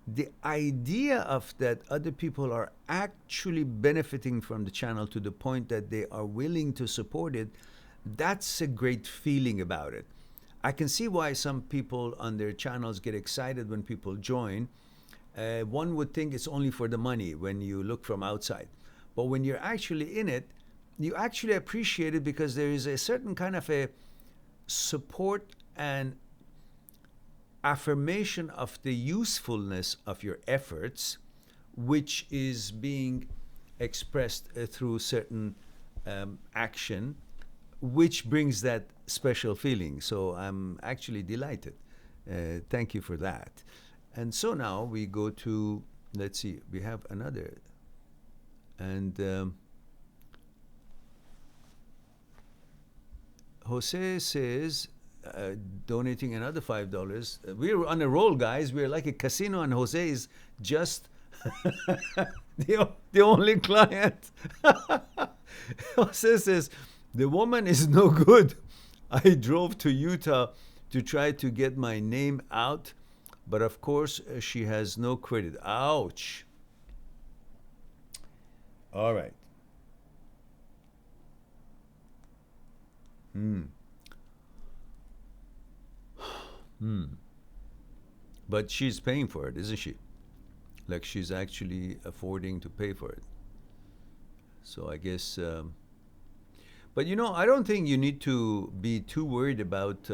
S1: the idea of that other people are actually benefiting from the channel to the point that they are willing to support it, that's a great feeling about it. I can see why some people on their channels get excited when people join. One would think it's only for the money when you look from outside. But when you're actually in it, you actually appreciate it because there is a certain kind of a support and affirmation of the usefulness of your efforts, which is being expressed through certain action, which brings that special feeling. So I'm actually delighted. Thank you for that. And so now we go to, let's see, we have another. And Jose says, donating another $5. We're on a roll, guys. We're like a casino, and Jose is just the only client. Jose says, the woman is no good. I drove to Utah to try to get my name out, but of course she has no credit. Ouch. All right. But she's paying for it, isn't she? Like she's actually affording to pay for it. So I guess, but you know, I don't think you need to be too worried about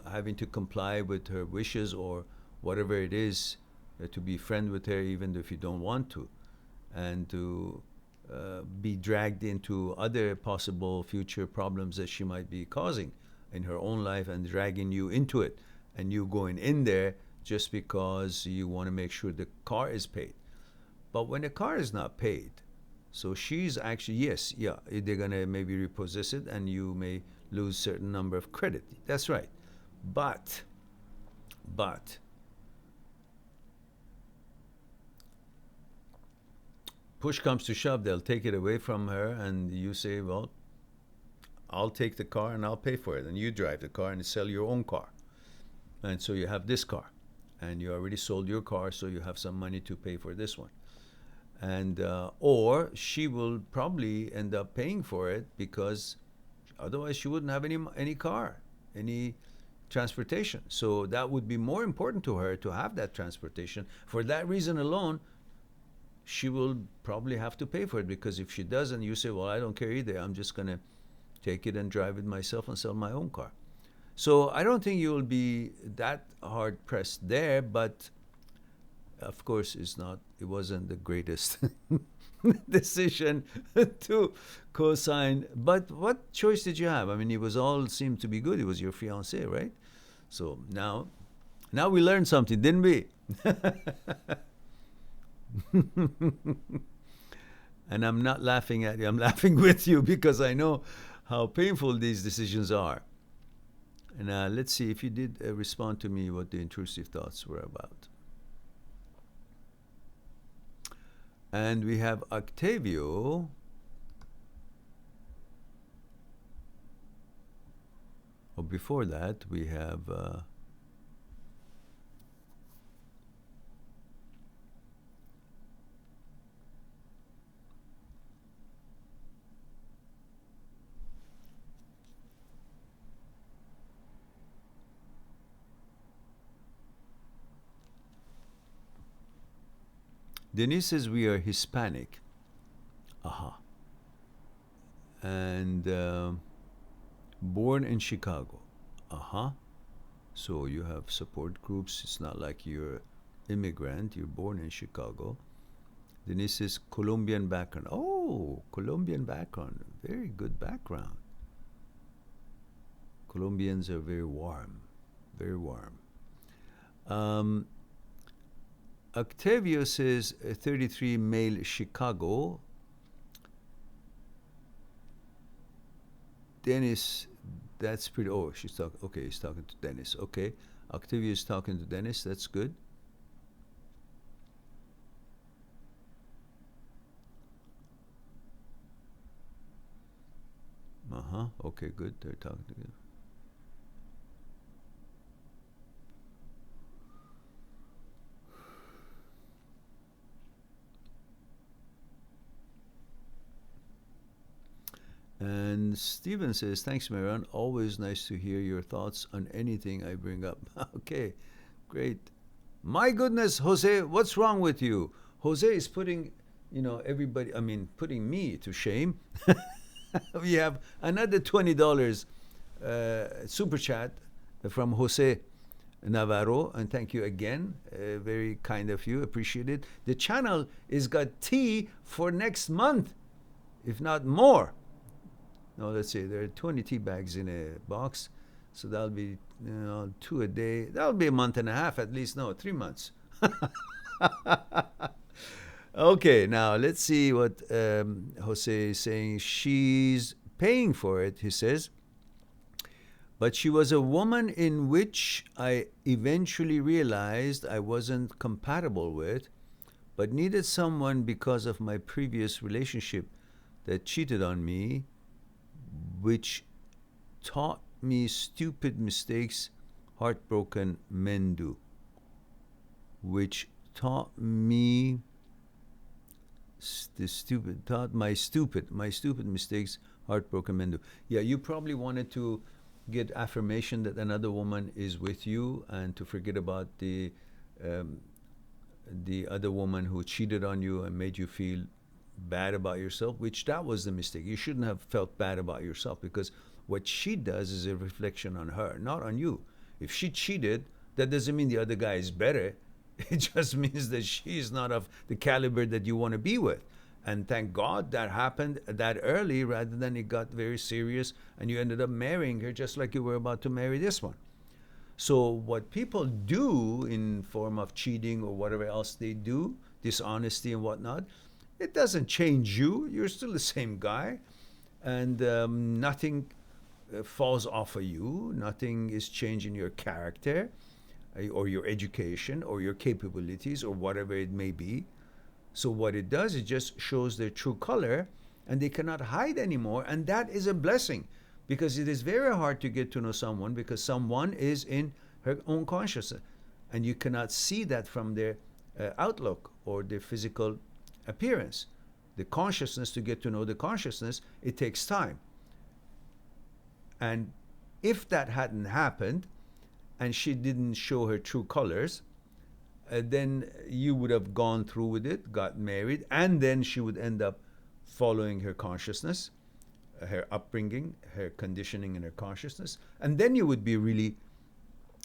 S1: having to comply with her wishes or whatever it is, to be friend with her even if you don't want to, and to be dragged into other possible future problems that she might be causing in her own life and dragging you into it, and you going in there just because you want to make sure the car is paid. But when the car is not paid, so she's actually, yes, yeah, they're going to maybe repossess it and you may lose certain number of credit. That's right. But push comes to shove, they'll take it away from her and you say, well, I'll take the car and I'll pay for it. And you drive the car and sell your own car. And so you have this car. And you already sold your car, so you have some money to pay for this one. And or she will probably end up paying for it because otherwise she wouldn't have any car, any transportation. So that would be more important to her to have that transportation. For that reason alone, she will probably have to pay for it, because if she doesn't, you say, well, I don't care either. I'm just going to take it and drive it myself and sell my own car. So I don't think you'll be that hard pressed there, but of course it wasn't the greatest decision to co-sign. But what choice did you have? I mean, seemed to be good. It was your fiance, right? So now we learned something, didn't we? And I'm not laughing at you, I'm laughing with you, because I know how painful these decisions are. And let's see if you did respond to me what the intrusive thoughts were about. And we have Octavio. Oh, before that, we have Denise says we are Hispanic. Aha. And born in Chicago. Aha. So you have support groups. It's not like you're immigrant. You're born in Chicago. Denise is Colombian background. Oh, Colombian background. Very good background. Colombians are very warm. Very warm. Octavio says 33 male Chicago. Dennis, that's pretty. Oh, she's talking. Okay, he's talking to Dennis. Okay, Octavio is talking to Dennis. That's good. Okay, good. They're talking together. And Steven says, thanks, Mehran. Always nice to hear your thoughts on anything I bring up. Okay, great. My goodness, Jose, what's wrong with you? Jose is putting, everybody, putting me to shame. We have another $20 super chat from Jose Navarro, and thank you again. Very kind of you, appreciate it. The channel is got tea for next month, if not more. No, let's see, there are 20 tea bags in a box, so that'll be 2 a day. That'll be a month and a half at least. No, 3 months. Okay, now let's see what Jose is saying. She's paying for it, he says. But she was a woman in which I eventually realized I wasn't compatible with, but needed someone because of my previous relationship that cheated on me, which taught me stupid mistakes heartbroken men do. Which taught me my stupid mistakes heartbroken men do. Yeah, you probably wanted to get affirmation that another woman is with you and to forget about the other woman who cheated on you and made you feel bad about yourself, which that was the mistake. You shouldn't have felt bad about yourself, because what she does is a reflection on her, not on you. If she cheated, that doesn't mean the other guy is better. It just means that she's not of the caliber that you want to be with. And thank God that happened that early, rather than it got very serious and you ended up marrying her just like you were about to marry this one. So what people do in form of cheating or whatever else they do, dishonesty and whatnot, it doesn't change you. You're still the same guy, and nothing falls off of you. Nothing is changing your character or your education or your capabilities or whatever it may be. So what it does, it just shows their true color, and they cannot hide anymore. And that is a blessing, because it is very hard to get to know someone, because someone is in her own consciousness, and you cannot see that from their outlook or their physical appearance. The consciousness, to get to know the consciousness, it takes time. And if that hadn't happened and she didn't show her true colors, then you would have gone through with it, got married, and then she would end up following her consciousness, her upbringing, her conditioning, and her consciousness, and then you would be really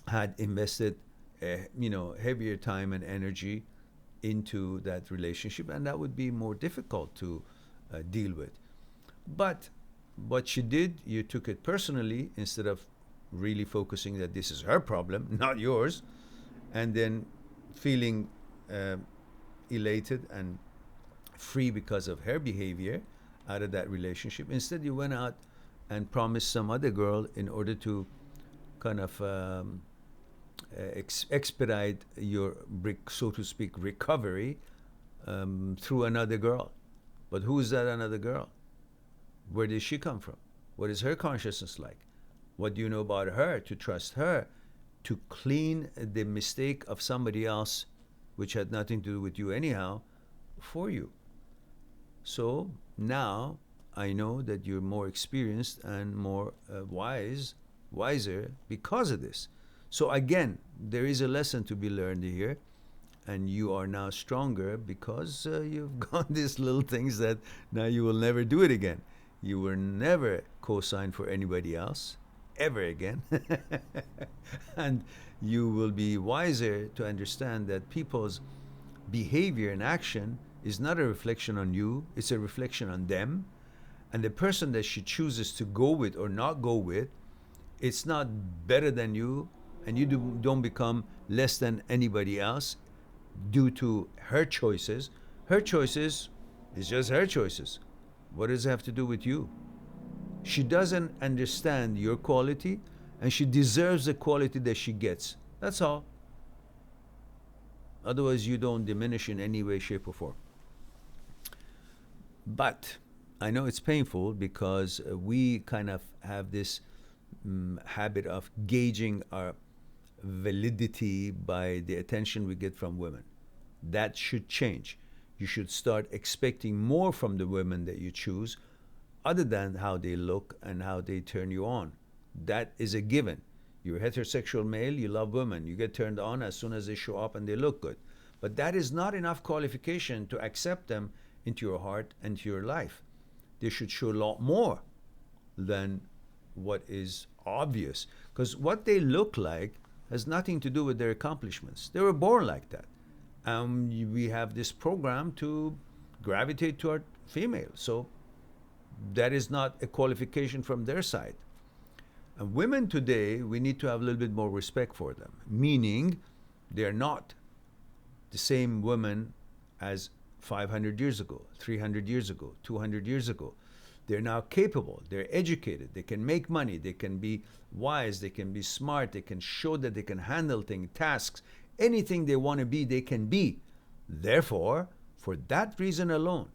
S1: had invested heavier time and energy into that relationship, and that would be more difficult to deal with. But what you did, you took it personally instead of really focusing that this is her problem, not yours, and then feeling elated and free because of her behavior out of that relationship. Instead, you went out and promised some other girl in order to kind of expedite your, so to speak, recovery through another girl. But who is that another girl? Where did she come from? What is her consciousness like? What do you know about her to trust her to clean the mistake of somebody else, which had nothing to do with you anyhow, for you? So now I know that you're more experienced and more wiser because of this. So again, there is a lesson to be learned here. and you are now stronger because you've got these little things that now you will never do it again. You will never co-sign for anybody else ever again. And you will be wiser to understand that people's behavior and action is not a reflection on you, it's a reflection on them. And the person that she chooses to go with or not go with, it's not better than you, and you don't become less than anybody else due to her choices. Her choices is just her choices. What does it have to do with you? She doesn't understand your quality, and she deserves the quality that she gets. That's all. Otherwise, you don't diminish in any way, shape, or form. But I know it's painful because we kind of have this habit of gauging our validity by the attention we get from women. That should change. You should start expecting more from the women that you choose, other than how they look and how they turn you on. That is a given. You're a heterosexual male, you love women. You get turned on as soon as they show up and they look good. But that is not enough qualification to accept them into your heart and to your life. They should show a lot more than what is obvious. Because what they look like has nothing to do with their accomplishments. They were born like that. We have this program to gravitate toward female. So that is not a qualification from their side. And women today, we need to have a little bit more respect for them, meaning they're not the same women as 500 years ago, 300 years ago, 200 years ago. They're now capable, they're educated, they can make money, they can be wise, they can be smart, they can show that they can handle things, tasks, anything they want to be, they can be. Therefore, for that reason alone,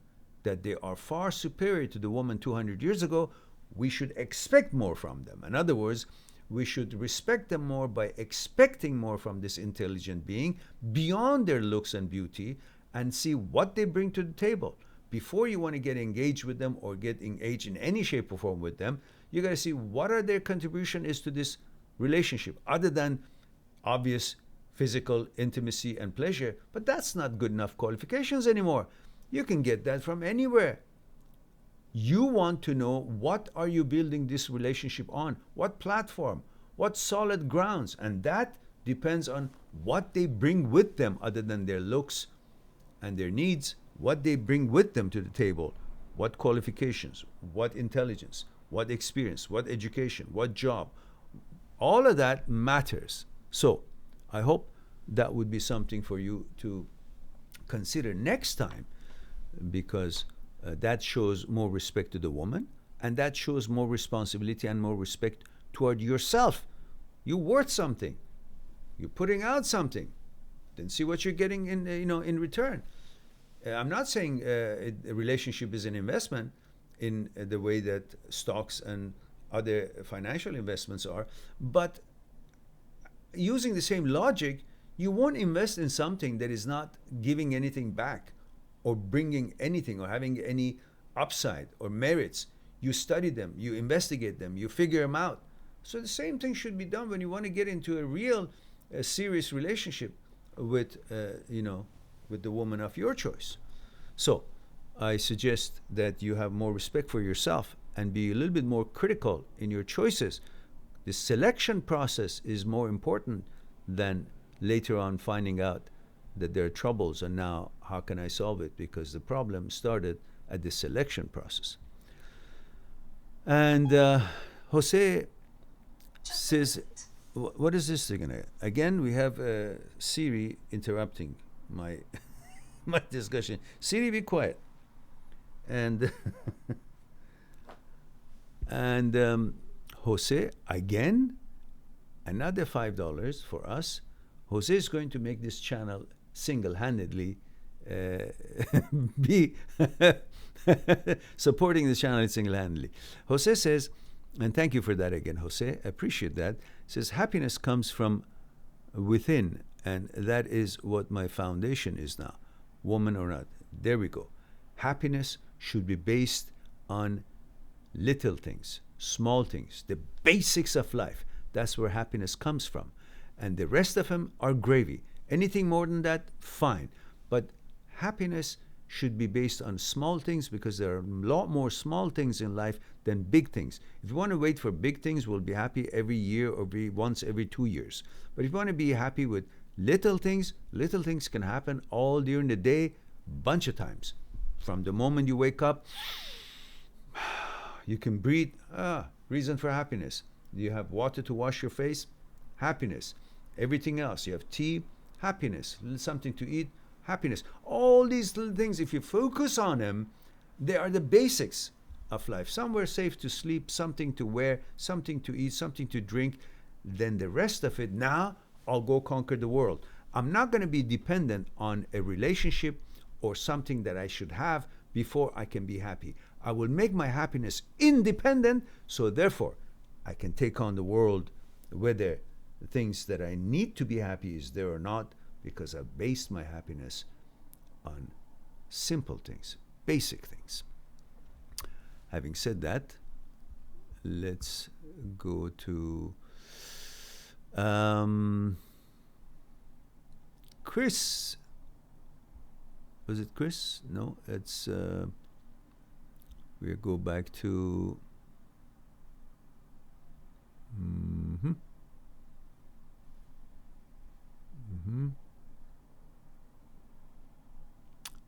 S1: that they are far superior to the woman 200 years ago, we should expect more from them. In other words, we should respect them more by expecting more from this intelligent being beyond their looks and beauty, and see what they bring to the table. Before you want to get engaged with them or get engaged in any shape or form with them, you got to see what are their contribution is to this relationship, other than obvious physical intimacy and pleasure. But that's not good enough qualifications anymore. You can get that from anywhere. You want to know, what are you building this relationship on? What platform? What solid grounds? And that depends on what they bring with them, other than their looks and their needs, what they bring with them to the table, what qualifications, what intelligence, what experience, what education, what job. All of that matters. So I hope that would be something for you to consider next time, because that shows more respect to the woman, and that shows more responsibility and more respect toward yourself. You're worth something. You're putting out something. Then see what you're getting in return. I'm not saying a relationship is an investment in the way that stocks and other financial investments are, but using the same logic, you won't invest in something that is not giving anything back, or bringing anything, or having any upside or merits. You study them, you investigate them, you figure them out. So the same thing should be done when you want to get into a real serious relationship with with the woman of your choice. So I suggest that you have more respect for yourself and be a little bit more critical in your choices. The selection process is more important than later on finding out that there are troubles, and now how can I solve it? Because the problem started at the selection process. And Jose says, what is this again? Again, we have Siri interrupting my my discussion. Siri, be quiet. And and Jose, again, another $5 for us. Jose is going to make this channel single-handedly be supporting this channel single-handedly. Jose says, and thank you for that again, Jose, I appreciate that. Says, happiness comes from within, and that is what my foundation is now, woman or not. There we go. Happiness should be based on little things, small things, the basics of life. That's where happiness comes from. And the rest of them are gravy. Anything more than that, fine. But happiness should be based on small things, because there are a lot more small things in life than big things. If you want to wait for big things, we'll be happy every year or once every 2 years. But if you want to be happy with little things can happen all during the day, bunch of times. From the moment you wake up, you can breathe, reason for happiness. You have water to wash your face, happiness. Everything else, you have tea, happiness. Something to eat, happiness. All these little things, if you focus on them, they are the basics of life. Somewhere safe to sleep, something to wear, something to eat, something to drink. Then the rest of it, now I'll go conquer the world. I'm not going to be dependent on a relationship or something that I should have before I can be happy. I will make my happiness independent, so therefore I can take on the world, whether the things that I need to be happy is there or not, because I've based my happiness on simple things, basic things. Having said that, let's go to Chris. Was it Chris? No, it's we'll go back to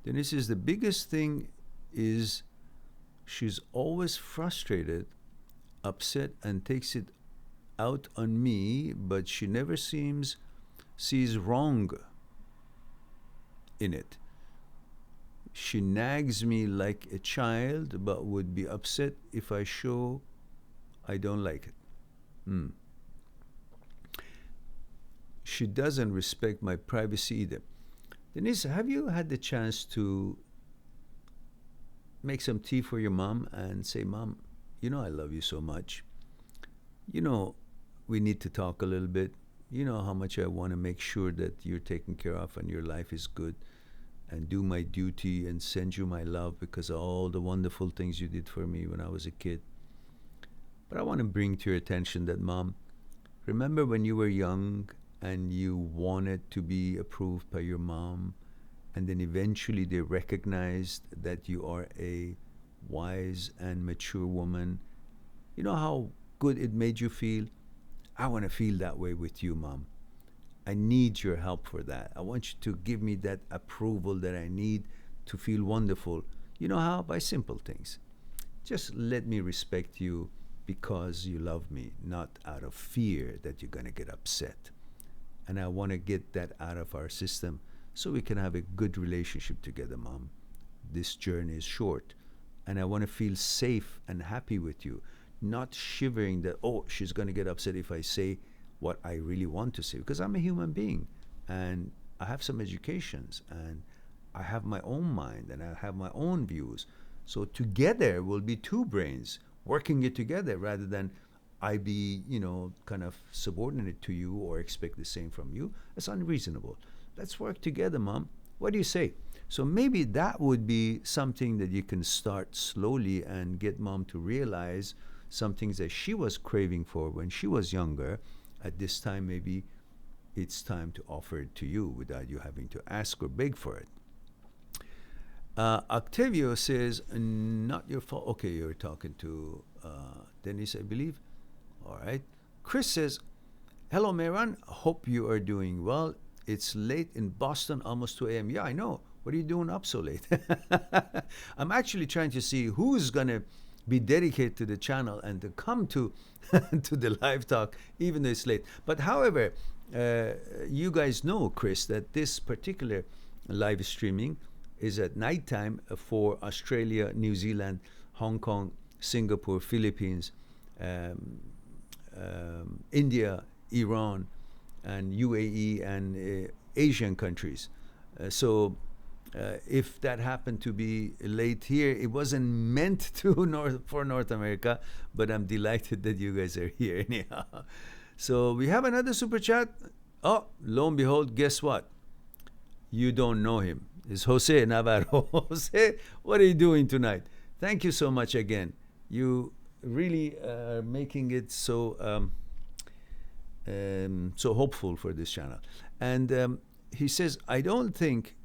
S1: Denise says the biggest thing is she's always frustrated, upset, and takes it out on me, but she never sees wrong in it. She nags me like a child, but would be upset if I show I don't like it. She doesn't respect my privacy either. Denise, have you had the chance to make some tea for your mom and say, Mom, you know I love you so much. You know, we need to talk a little bit. You know how much I want to make sure that you're taken care of and your life is good, and do my duty and send you my love because of all the wonderful things you did for me when I was a kid. But I want to bring to your attention that, Mom, remember when you were young and you wanted to be approved by your mom, and then eventually they recognized that you are a wise and mature woman? You know how good it made you feel? I want to feel that way with you, Mom. I need your help for that. I want you to give me that approval that I need to feel wonderful. You know how? By simple things. Just let me respect you because you love me, not out of fear that you're going to get upset. And I want to get that out of our system so we can have a good relationship together, Mom. This journey is short, and I want to feel safe and happy with you, not shivering that, oh, she's going to get upset if I say what I really want to say, because I'm a human being and I have some educations and I have my own mind and I have my own views. So together we'll be two brains working it together, rather than I be, kind of subordinate to you or expect the same from you. That's unreasonable. Let's work together, Mom. What do you say? So maybe that would be something that you can start slowly and get Mom to realize some things that she was craving for when she was younger. At this time, maybe it's time to offer it to you without you having to ask or beg for it. Octavio says, not your fault. Okay, you're talking to Denise, I believe. All right. Chris says, hello, Mehran. Hope you are doing well. It's late in Boston, almost 2 a.m. Yeah, I know. What are you doing up so late? I'm actually trying to see who's going to be dedicated to the channel and to come to to the live talk, even though it's late. But however, you guys know, Chris, that this particular live streaming is at nighttime for Australia, New Zealand, Hong Kong, Singapore, Philippines, India, Iran, and UAE, and Asian countries. So if that happened to be late here, it wasn't meant to for North America, but I'm delighted that you guys are here anyhow. So we have another super chat. Oh, lo and behold, guess what? You don't know him. It's Jose Navarro. Jose, what are you doing tonight? Thank you so much again. You really are making it so so hopeful for this channel. And he says, I don't think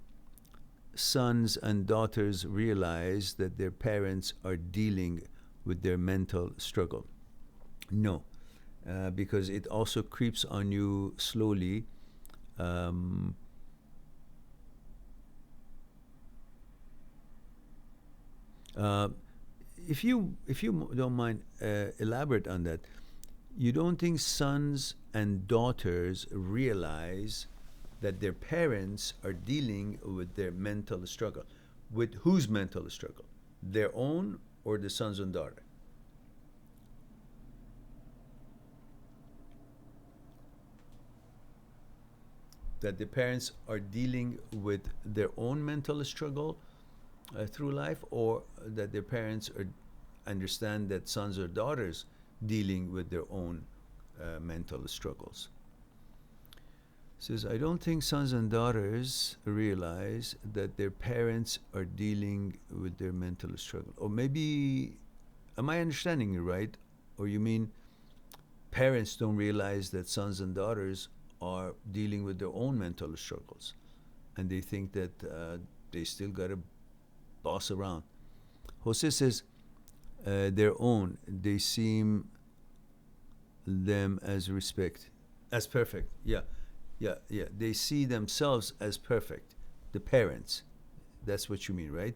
S1: sons and daughters realize that their parents are dealing with their mental struggle. No, because it also creeps on you slowly. Um, uh, if you don't mind, elaborate on that. You don't think sons and daughters realize that their parents are dealing with their mental struggle. With whose mental struggle? Their own or the sons and daughter? That the parents are dealing with their own mental struggle through life, or that their parents are understand that sons or daughters dealing with their own mental struggles. Says, I don't think sons and daughters realize that their parents are dealing with their mental struggle. Or maybe, am I understanding you right? Or you mean parents don't realize that sons and daughters are dealing with their own mental struggles, and they think that they still got to boss around. Jose says, their own, they seem them as respect, as perfect. Yeah, yeah, yeah. They see themselves as perfect. The parents, that's what you mean, right?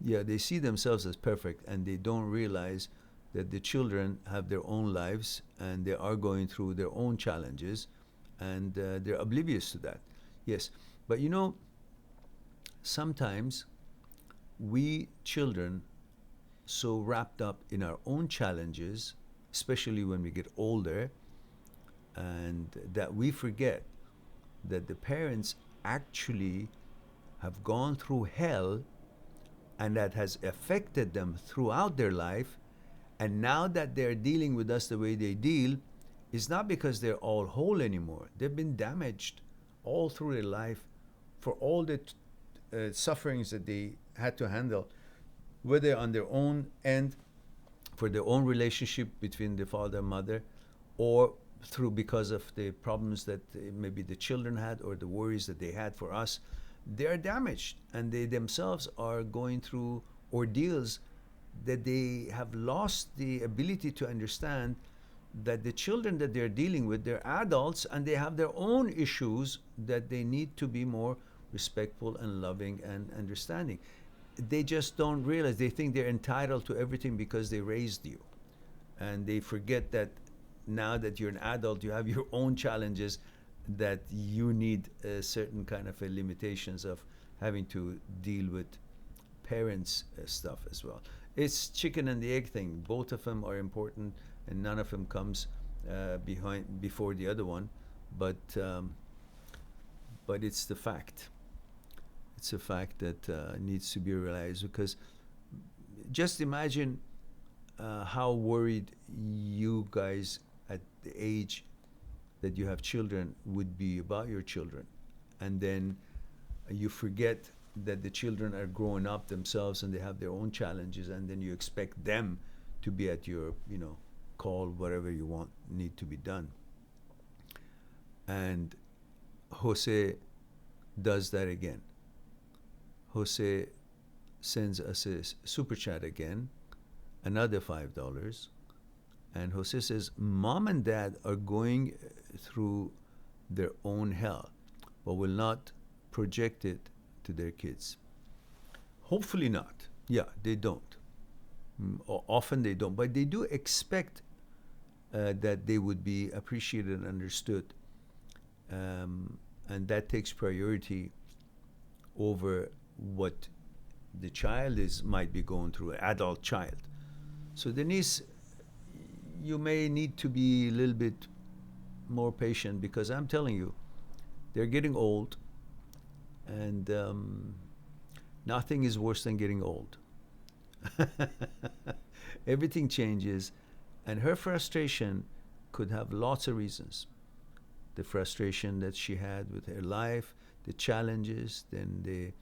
S1: Yeah, they see themselves as perfect, and they don't realize that the children have their own lives and they are going through their own challenges, and they're oblivious to that. Yes, but you know, sometimes we children so wrapped up in our own challenges, especially when we get older, and that we forget that the parents actually have gone through hell, and that has affected them throughout their life. And now that they're dealing with us the way they deal, is not because they're all whole anymore. They've been damaged all through their life for all the sufferings that they had to handle, whether on their own end, for their own relationship between the father and mother, or through because of the problems that maybe the children had, or the worries that they had for us. They're damaged, and they themselves are going through ordeals that they have lost the ability to understand that the children that they're dealing with, they're adults, and they have their own issues that they need to be more respectful and loving and understanding. They just don't realize. They think they're entitled to everything because they raised you, and they forget that now that you're an adult, you have your own challenges, that you need certain kind of limitations of having to deal with parents' stuff as well. It's chicken and the egg thing. Both of them are important, and none of them comes before the other one. But it's the fact. It's a fact that needs to be realized, because just imagine how worried you guys at the age that you have children would be about your children, and then you forget that the children are growing up themselves and they have their own challenges, and then you expect them to be at your call, whatever you want need to be done. And Jose does that again. Jose sends us a super chat again, another $5. And Jose says, Mom and Dad are going through their own hell, but will not project it to their kids. Hopefully not. Yeah, they don't. Often they don't, but they do expect that they would be appreciated and understood. And that takes priority over what the child might be going through, an adult child. So Denise, you may need to be a little bit more patient, because I'm telling you, they're getting old, and nothing is worse than getting old. Everything changes, and her frustration could have lots of reasons. The frustration that she had with her life, the challenges, then the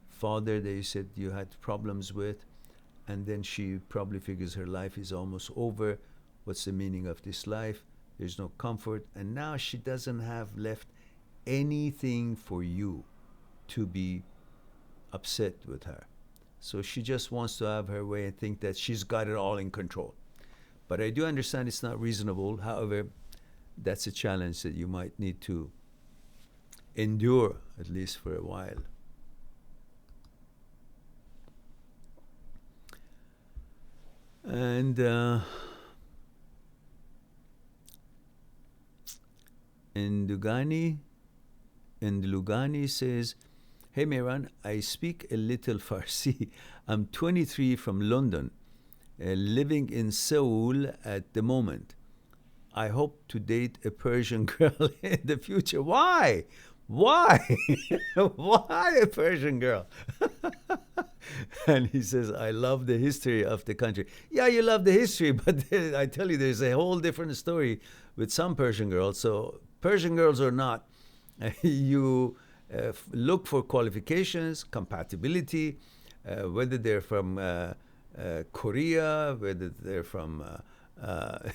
S1: father that you said you had problems with, and then she probably figures her life is almost over. What's the meaning of this life? There's no comfort, and now she doesn't have left anything for you to be upset with her. So she just wants to have her way and think that she's got it all in control. But I do understand it's not reasonable. However, that's a challenge that you might need to endure, at least for a while. And Lugani says, "Hey Mehran, I speak a little Farsi. I'm 23 from London, living in Seoul at the moment. I hope to date a Persian girl in the future." Why? Why? Why a Persian girl? And he says, "I love the history of the country." Yeah, you love the history, but I tell you, there's a whole different story with some Persian girls. So Persian girls or not, you look for qualifications, compatibility, whether they're from Korea, whether they're from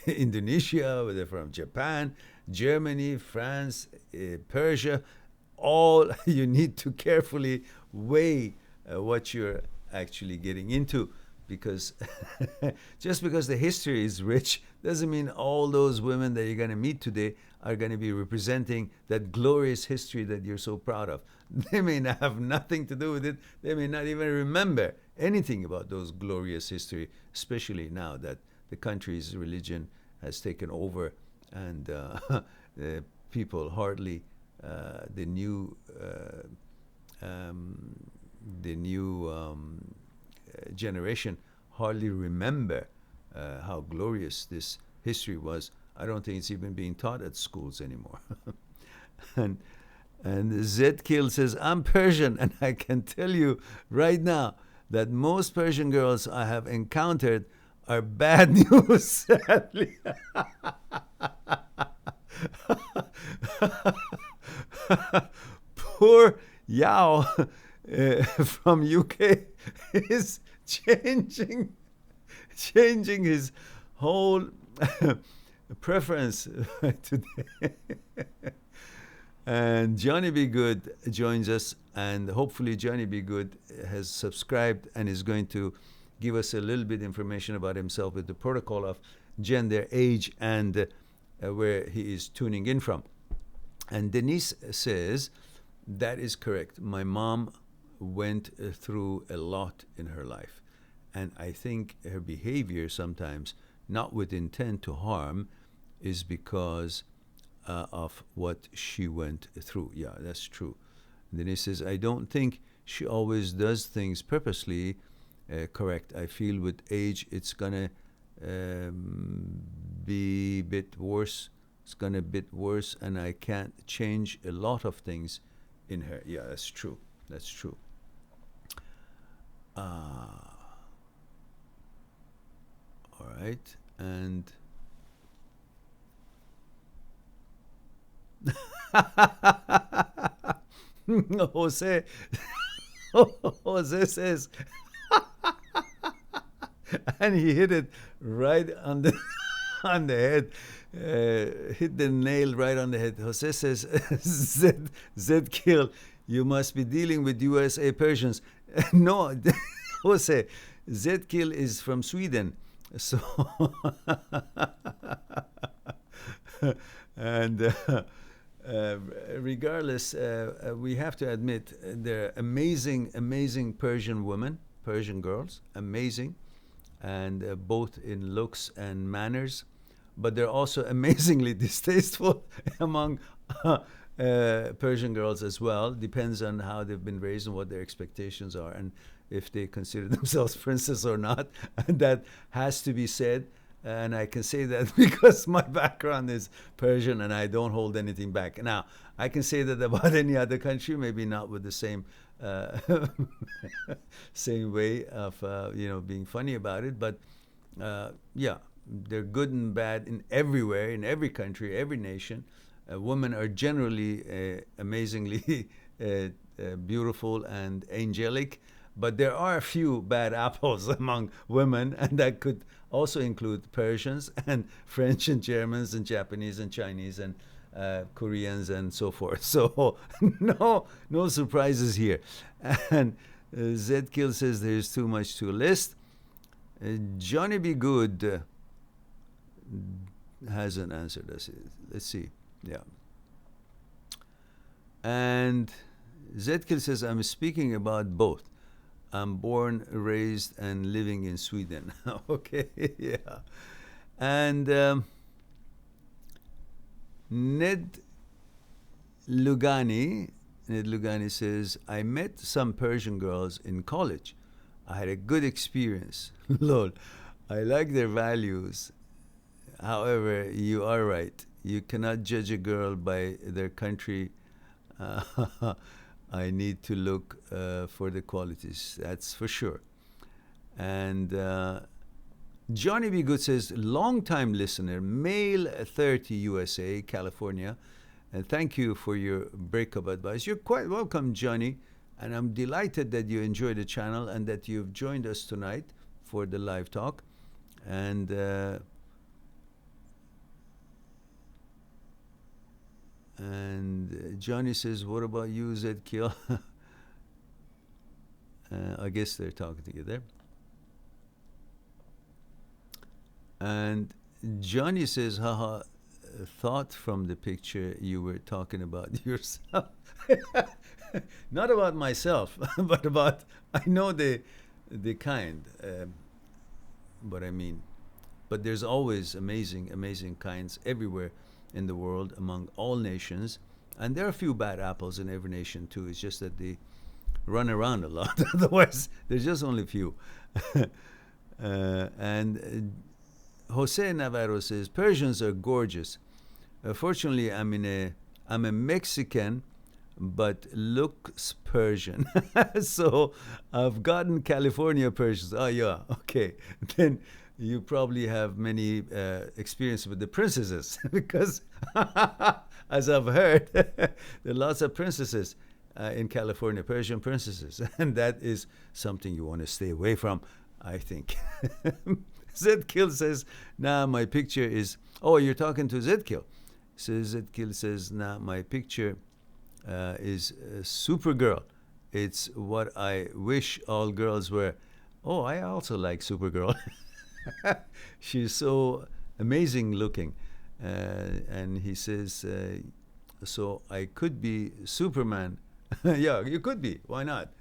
S1: Indonesia, whether they're from Japan, Germany, France, Persia. All you need to carefully weigh what you're actually getting into, because just because the history is rich doesn't mean all those women that you're going to meet today are going to be representing that glorious history that you're so proud of. They may not have nothing to do with it. They may not even remember anything about those glorious history, especially now that the country's religion has taken over and people hardly the new generation hardly remember how glorious this history was. I don't think it's even being taught at schools anymore. and Zedkill says, "I'm Persian, and I can tell you right now that most Persian girls I have encountered are bad news, sadly." Poor Yao from UK is changing his whole preference today. And Johnny Be Good joins us, and hopefully Johnny Be Good has subscribed and is going to give us a little bit information about himself with the protocol of gender, age, and where he is tuning in from. And Denise says, "That is correct. My mom went through a lot in her life. And I think her behavior sometimes, not with intent to harm, is because of what she went through." Yeah, that's true. And then he says, "I don't think she always does things purposely." Correct. I feel with age it's going to be a bit worse. It's going to be a bit worse, and I can't change a lot of things in her. Yeah, that's true. That's true. All right. And Jose says, and he hit it right on the on the head, hit the nail right on the head. Jose says, Zed Kill, you must be dealing with USA Persians. No, Jose, Zed Kill is from Sweden. So, and regardless, we have to admit they're amazing Persian women, Persian girls, amazing, and both in looks and manners, but they're also amazingly distasteful among Persian girls as well. Depends on how they've been raised and what their expectations are, and if they consider themselves princess or not. And that has to be said. And I can say that because my background is Persian and I don't hold anything back. Now, I can say that about any other country, maybe not with the same same way of being funny about it. But yeah, they're good and bad in everywhere, in every country, every nation. Women are generally amazingly beautiful and angelic. But there are a few bad apples among women, and that could also include Persians and French and Germans and Japanese and Chinese and Koreans and so forth. So no surprises here. And Zedkill says there's too much to list. Johnny Be Good hasn't answered us. Let's see. Yeah. And Zedkill says, I'm speaking about both. I'm born, raised, and living in Sweden. Okay, yeah. And Ned Lugani says, I met some Persian girls in college. I had a good experience. Lol. I like their values. However, you are right. You cannot judge a girl by their country. I need to look for the qualities. That's for sure. And Johnny B. Good says, long-time listener, male 30 USA, California. And thank you for your breakup advice. You're quite welcome, Johnny. And I'm delighted that you enjoyed the channel and that you've joined us tonight for the live talk. And Johnny says, what about you, Zedkill? I guess they're talking to you there. And Johnny says, haha, thought from the picture you were talking about yourself. Not about myself, but about, I know the kind, but I mean, but there's always amazing kinds everywhere in the world, among all nations. And there are a few bad apples in every nation too. It's just that they run around a lot. Otherwise, there's just only a few. And Jose Navarro says, Persians are gorgeous. Fortunately, I'm a Mexican, but looks Persian. So I've gotten California Persians. Oh yeah, okay. Then you probably have many experience with the princesses, because as I've heard, there are lots of princesses in California, Persian princesses, and that is something you want to stay away from, I think. Zedkill says, nah, my picture is, oh, you're talking to Zedkill. So Zedkill says, nah, my picture is Supergirl. It's what I wish all girls were. Oh, I also like Supergirl. She's so amazing looking. And he says, so I could be Superman. Yeah, you could be. Why not?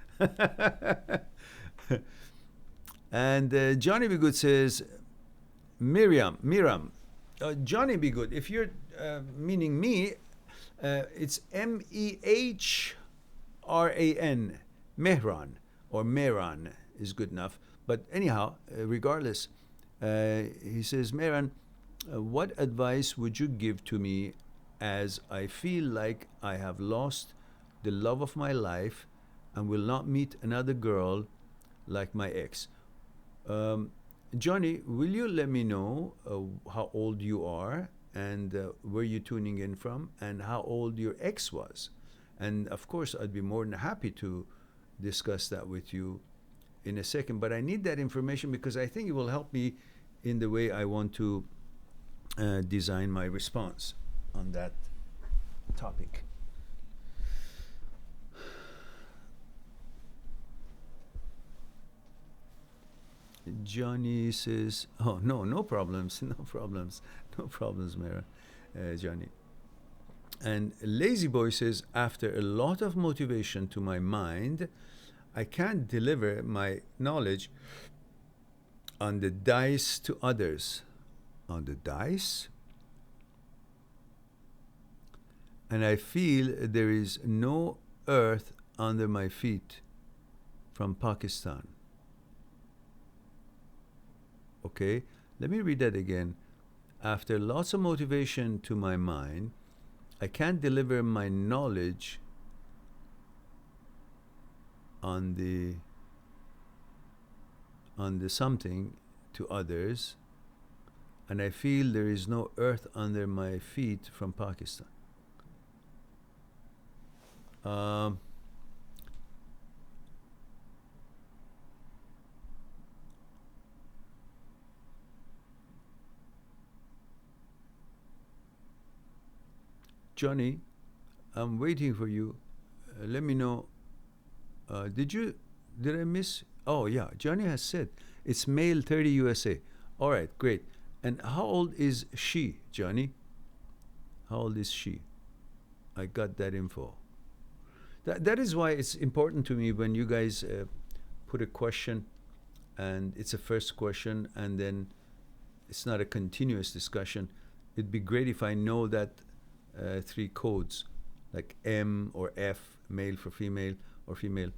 S1: And Johnny Be Good says, Miriam. Johnny Be Good, if you're meaning me, it's Mehran. Mehran, or Mehran is good enough. But anyhow, regardless, he says, Mehran, what advice would you give to me, as I feel like I have lost the love of my life and will not meet another girl like my ex? Johnny, will you let me know how old you are, and where you're tuning in from, and how old your ex was? And of course, I'd be more than happy to discuss that with you in a second. But I need that information because I think it will help me in the way I want to design my response on that topic. Johnny says, oh, no problems, Mehran, Johnny. And Lazy Boy says, after a lot of motivation to my mind, I can't deliver my knowledge on the dice to others. On the dice? And I feel there is no earth under my feet. From Pakistan. Okay, let me read that again. After lots of motivation to my mind, I can't deliver my knowledge on the something to others, and I feel there is no earth under my feet from Pakistan. Johnny, I'm waiting for you. Let me know. Did I miss? Oh, yeah. Johnny has said it's male 30 USA. All right, great. And how old is she, Johnny? How old is she? I got that info. That is why it's important to me when you guys put a question and it's a first question and then it's not a continuous discussion. It'd be great if I know that three codes, like M or F, male for female, or female,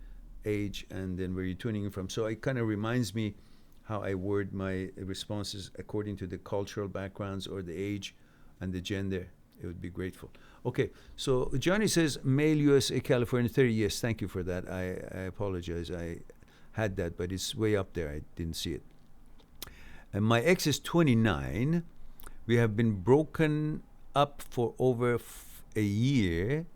S1: age, and then where you're tuning in from. So it kind of reminds me how I word my responses according to the cultural backgrounds or the age and the gender. It would be grateful. Okay, so Johnny says male USA, California, 30 years. Thank you for that. I apologize. I had that, but it's way up there. I didn't see it. And my ex is 29. We have been broken up for over a year,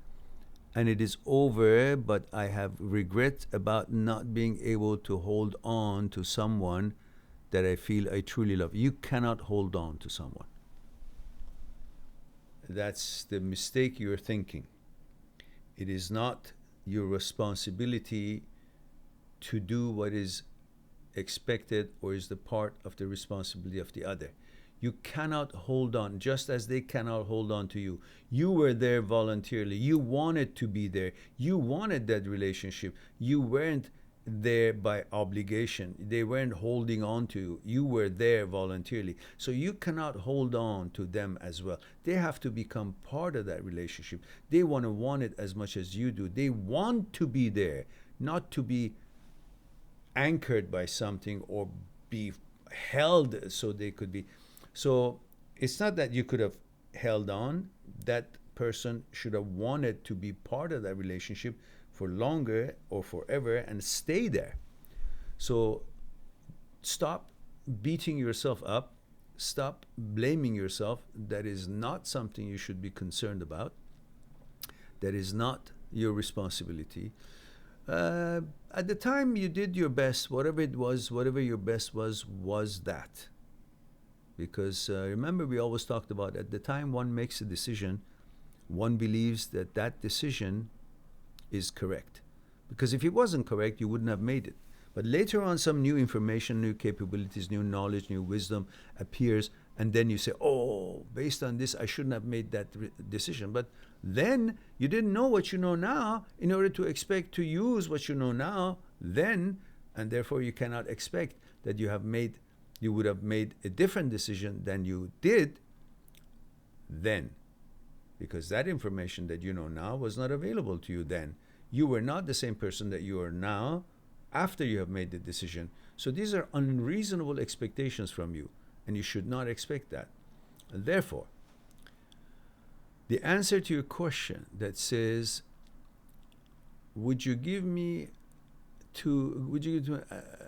S1: and it is over, but I have regret about not being able to hold on to someone that I feel I truly love. You cannot hold on to someone. That's the mistake you're thinking. It is not your responsibility to do what is expected or is the part of the responsibility of the other. You cannot hold on, just as they cannot hold on to you. You were there voluntarily. You wanted to be there. You wanted that relationship. You weren't there by obligation. They weren't holding on to you. You were there voluntarily. So you cannot hold on to them as well. They have to become part of that relationship. They want it as much as you do. They want to be there, not to be anchored by something or be held so they could be. So it's not that you could have held on. That person should have wanted to be part of that relationship for longer or forever and stay there. So stop beating yourself up. Stop blaming yourself. That is not something you should be concerned about. That is not your responsibility. At the time you did your best, whatever it was, whatever your best was that. Because remember, we always talked about at the time one makes a decision, one believes that that decision is correct. Because if it wasn't correct, you wouldn't have made it. But later on, some new information, new capabilities, new knowledge, new wisdom appears, and then you say, oh, based on this, I shouldn't have made that decision. But then you didn't know what you know now in order to expect to use what you know now then, and therefore you cannot expect that you would have made a different decision than you did then. Because that information that you know now was not available to you then. You were not the same person that you are now after you have made the decision. So these are unreasonable expectations from you, and you should not expect that. And therefore, the answer to your question that says, would you give me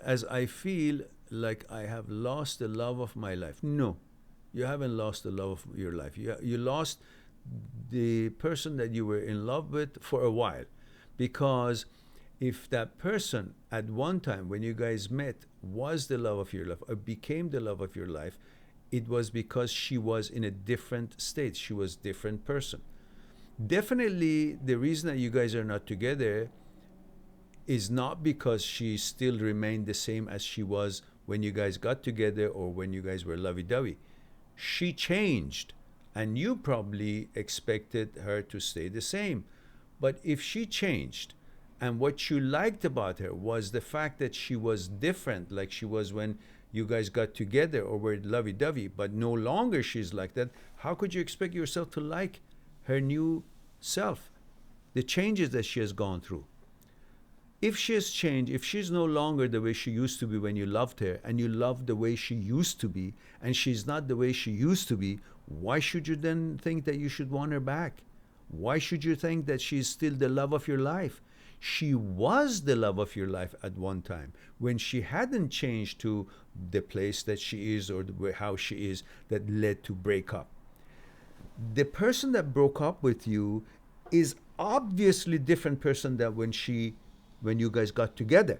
S1: as I feel like I have lost the love of my life? No, you haven't lost the love of your life. You lost the person that you were in love with for a while. Because if that person at one time when you guys met was the love of your life or became the love of your life, it was because she was in a different state. She was a different person. Definitely the reason that you guys are not together is not because she still remained the same as she was when you guys got together or when you guys were lovey-dovey. She changed, and you probably expected her to stay the same. But if she changed, and what you liked about her was the fact that she was different, like she was when you guys got together or were lovey-dovey, but no longer she's like that, how could you expect yourself to like her new self, the changes that she has gone through? If she has changed, if she's no longer the way she used to be when you loved her, and you loved the way she used to be, and she's not the way she used to be, why should you then think that you should want her back? Why should you think that she's still the love of your life? She was the love of your life at one time when she hadn't changed to the place that she is or how she is that led to break up. The person that broke up with you is obviously different person than when you guys got together.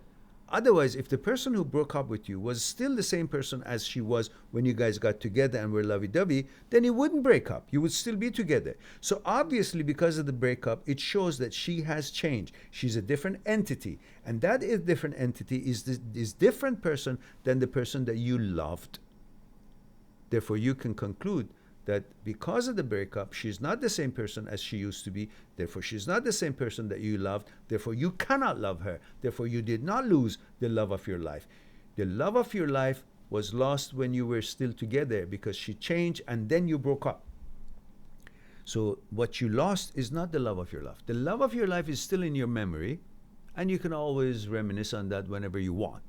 S1: Otherwise, if the person who broke up with you was still the same person as she was when you guys got together and were lovey-dovey, then you wouldn't break up. You would still be together. So obviously, because of the breakup, it shows that she has changed. She's a different entity. And that is different entity is different person than the person that you loved. Therefore, you can conclude that because of the breakup, she's not the same person as she used to be. Therefore, she's not the same person that you loved. Therefore, you cannot love her. Therefore, you did not lose the love of your life. The love of your life was lost when you were still together because she changed and then you broke up. So what you lost is not the love of your life. The love of your life is still in your memory, and you can always reminisce on that whenever you want.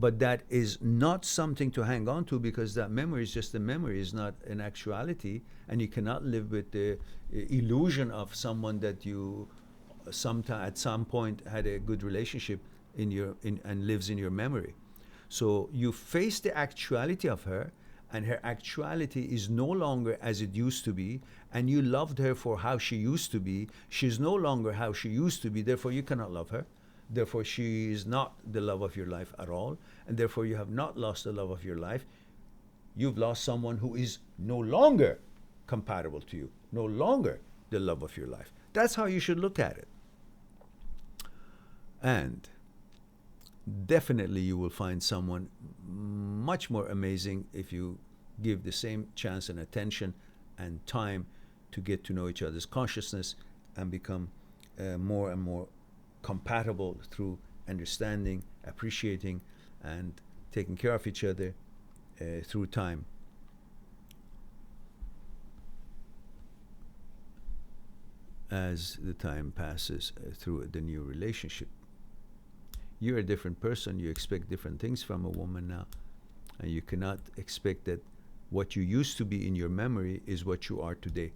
S1: But that is not something to hang on to, because that memory is just a memory, is not an actuality, and you cannot live with the illusion of someone that you sometime at some point had a good relationship and lives in your memory. So you face the actuality of her, and her actuality is no longer as it used to be, and you loved her for how she used to be. She's no longer how she used to be, therefore you cannot love her. Therefore, she is not the love of your life at all. And therefore, you have not lost the love of your life. You've lost someone who is no longer compatible to you, no longer the love of your life. That's how you should look at it. And definitely you will find someone much more amazing if you give the same chance and attention and time to get to know each other's consciousness and become more and more compatible through understanding, appreciating, and taking care of each other through time. As the time passes through the new relationship. You're a different person. You expect different things from a woman now. And you cannot expect that what you used to be in your memory is what you are today.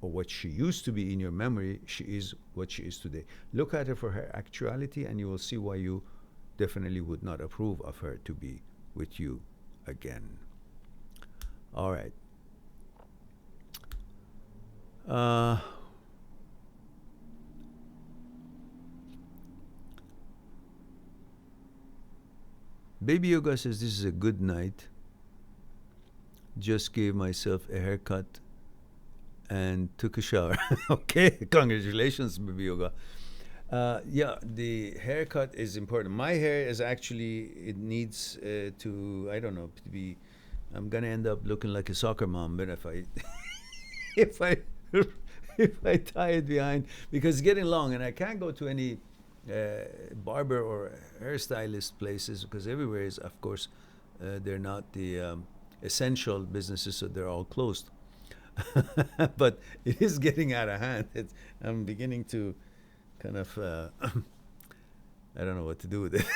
S1: Or what she used to be in your memory, she is what she is today. Look at her for her actuality, and you will see why you definitely would not approve of her to be with you again. All right. Baby Yoga says this is a good night. Just gave myself a haircut and took a shower. Okay, congratulations, Baby Yoga. Yeah, the haircut is important. My hair is actually, it needs to, I don't know, to be, I'm gonna end up looking like a soccer mom, but if I, if I, if I tie it behind, because it's getting long, and I can't go to any barber or hairstylist places, because everywhere is, of course, they're not the essential businesses, so they're all closed. But it is getting out of hand. I'm beginning to kind of, I don't know what to do with it.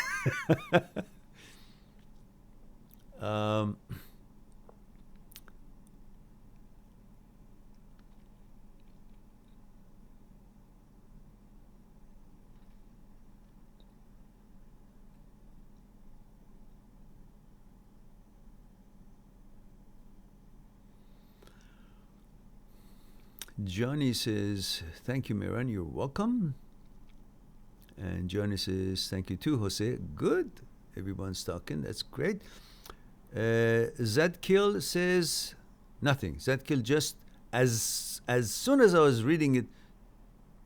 S1: Johnny says, thank you, Mehran, you're welcome. And Johnny says, thank you too, Jose. Good. Everyone's talking. That's great. Zadkill says, nothing. Zadkill just, as soon as I was reading it,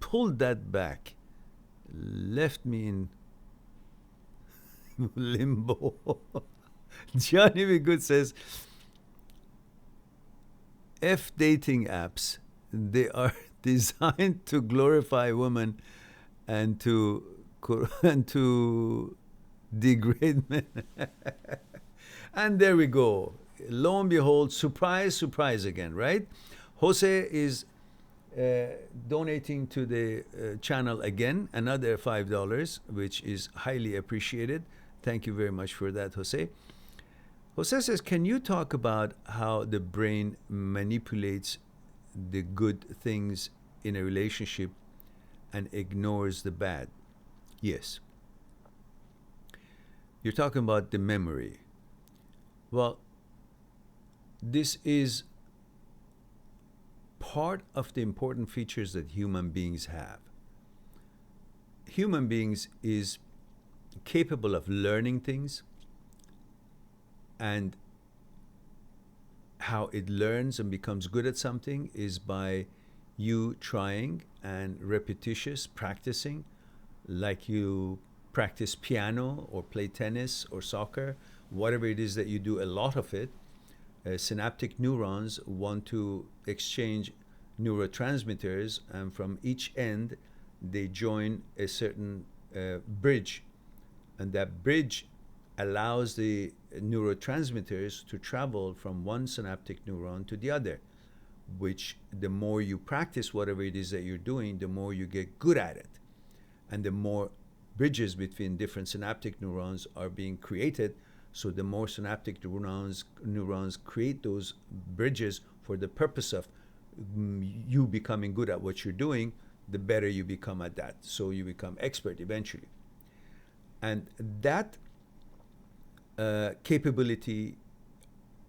S1: pulled that back. Left me in limbo. Johnny Be Good says, F dating apps. They are designed to glorify women and to degrade men. And there we go. Lo and behold, surprise, surprise again, right? Jose is donating to the channel again, another $5, which is highly appreciated. Thank you very much for that, Jose. Jose says, can you talk about how the brain manipulates the good things in a relationship and ignores the bad? Yes. You're talking about the memory. Well, this is part of the important features that human beings have. Human beings is capable of learning things, and how it learns and becomes good at something is by you trying and repetitious practicing, like you practice piano or play tennis or soccer, whatever it is that you do, a lot of it. Synaptic neurons want to exchange neurotransmitters, and from each end they join a certain bridge, and that bridge allows the neurotransmitters to travel from one synaptic neuron to the other, which the more you practice whatever it is that you're doing, the more you get good at it. And the more bridges between different synaptic neurons are being created, so the more synaptic neurons create those bridges for the purpose of you becoming good at what you're doing, the better you become at that. So you become expert eventually. And that capability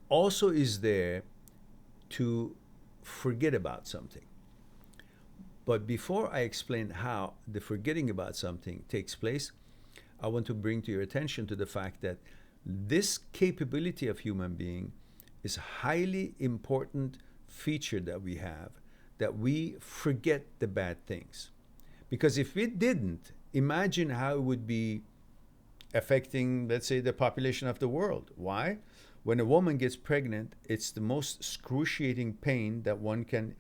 S1: also is there to forget about something. But before I explain how the forgetting about something takes place, I want to bring to your attention to the fact that this capability of human being is a highly important feature that we have, that we forget the bad things. Because if we didn't, imagine how it would be affecting, let's say, the population of the world. Why? When a woman gets pregnant, it's the most excruciating pain that one can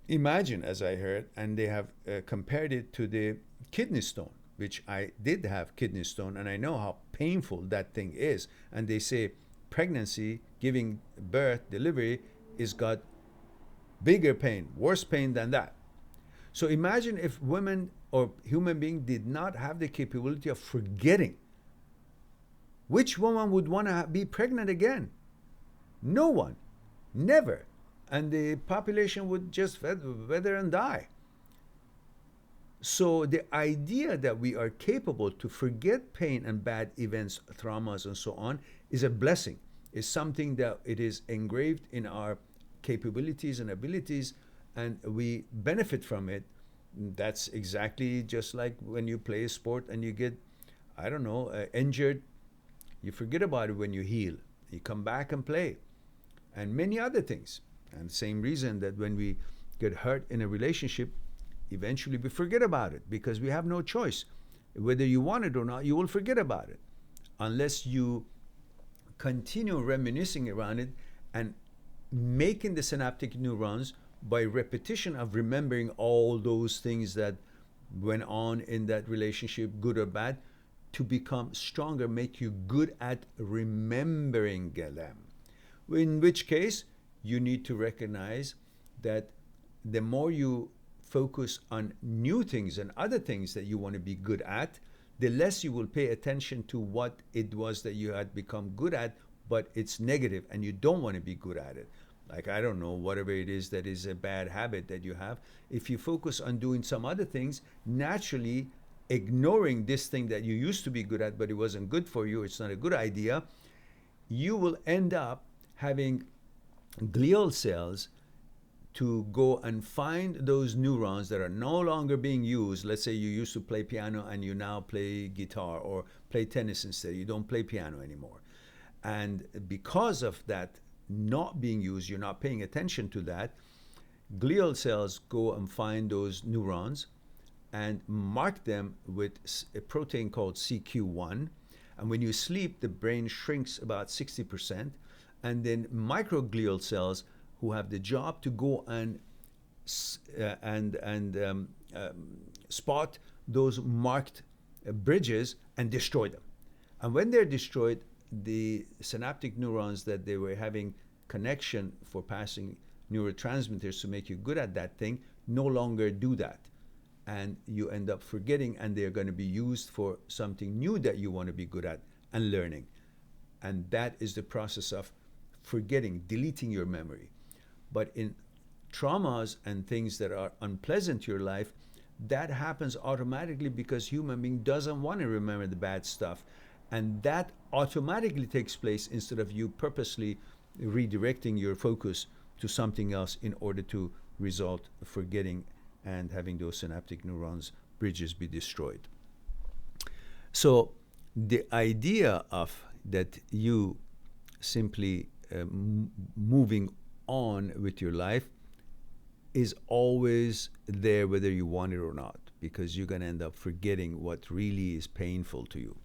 S1: imagine, as I heard, and they have compared it to the kidney stone, which I did have kidney stone, and I know how painful that thing is. And they say pregnancy, giving birth, delivery, is got bigger pain, worse pain than that. So imagine if women or human being did not have the capability of forgetting. Which woman would want to be pregnant again? No one. Never. And the population would just wither and die. So the idea that we are capable to forget pain and bad events, traumas, and so on is a blessing. It's something that it is engraved in our capabilities and abilities, and we benefit from it. That's exactly just like when you play a sport and you get, I don't know, injured. You forget about it when you heal. You come back and play. And many other things. And same reason that when we get hurt in a relationship, eventually we forget about it because we have no choice. Whether you want it or not, you will forget about it. Unless you continue reminiscing around it and making the synaptic neurons by repetition of remembering all those things that went on in that relationship, good or bad, to become stronger, make you good at remembering them. In which case, you need to recognize that the more you focus on new things and other things that you want to be good at, the less you will pay attention to what it was that you had become good at, but it's negative and you don't want to be good at it. Like, I don't know, whatever it is that is a bad habit that you have. If you focus on doing some other things, naturally ignoring this thing that you used to be good at, but it wasn't good for you, it's not a good idea, you will end up having glial cells to go and find those neurons that are no longer being used. Let's say you used to play piano and you now play guitar or play tennis instead. You don't play piano anymore. And because of that not being used, you're not paying attention to that, glial cells go and find those neurons and mark them with a protein called CQ1. And when you sleep, the brain shrinks about 60%. And then microglial cells, who have the job to go and spot those marked bridges and destroy them. And when they're destroyed, the synaptic neurons that they were having connection for passing neurotransmitters to make you good at that thing no longer do that. And you end up forgetting, and they're going to be used for something new that you want to be good at and learning. And that is the process of forgetting, deleting your memory. But in traumas and things that are unpleasant to your life, that happens automatically because human being doesn't want to remember the bad stuff. And that automatically takes place instead of you purposely redirecting your focus to something else in order to result forgetting and having those synaptic neurons bridges be destroyed. So the idea of that you simply moving on with your life is always there whether you want it or not, because you're going to end up forgetting what really is painful to you.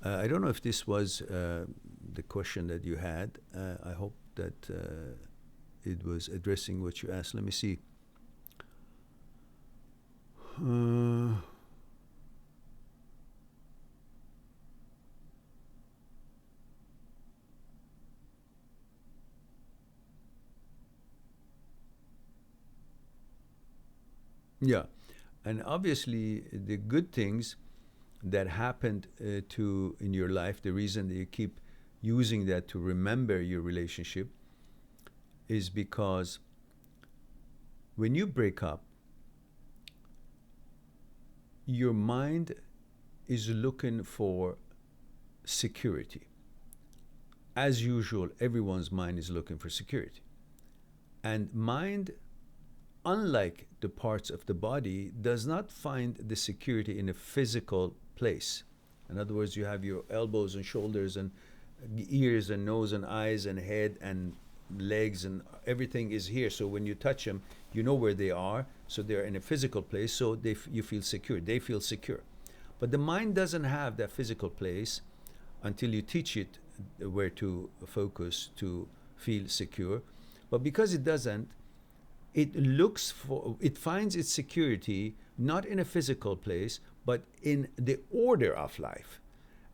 S1: I don't know if this was the question that you had. I hope that it was addressing what you asked. Let me see. Yeah, and obviously the good things that happened to in your life, the reason that you keep using that to remember your relationship is because when you break up, your mind is looking for security. As usual, everyone's mind is looking for security. And mind, unlike the parts of the body, does not find the security in a physical place. In other words, you have your elbows and shoulders and ears and nose and eyes and head and legs and everything is here. So when you touch them, you know where they are. So they're in a physical place. So you feel secure. They feel secure. But the mind doesn't have that physical place until you teach it where to focus to feel secure. But because it doesn't, it finds its security not in a physical place, but in the order of life.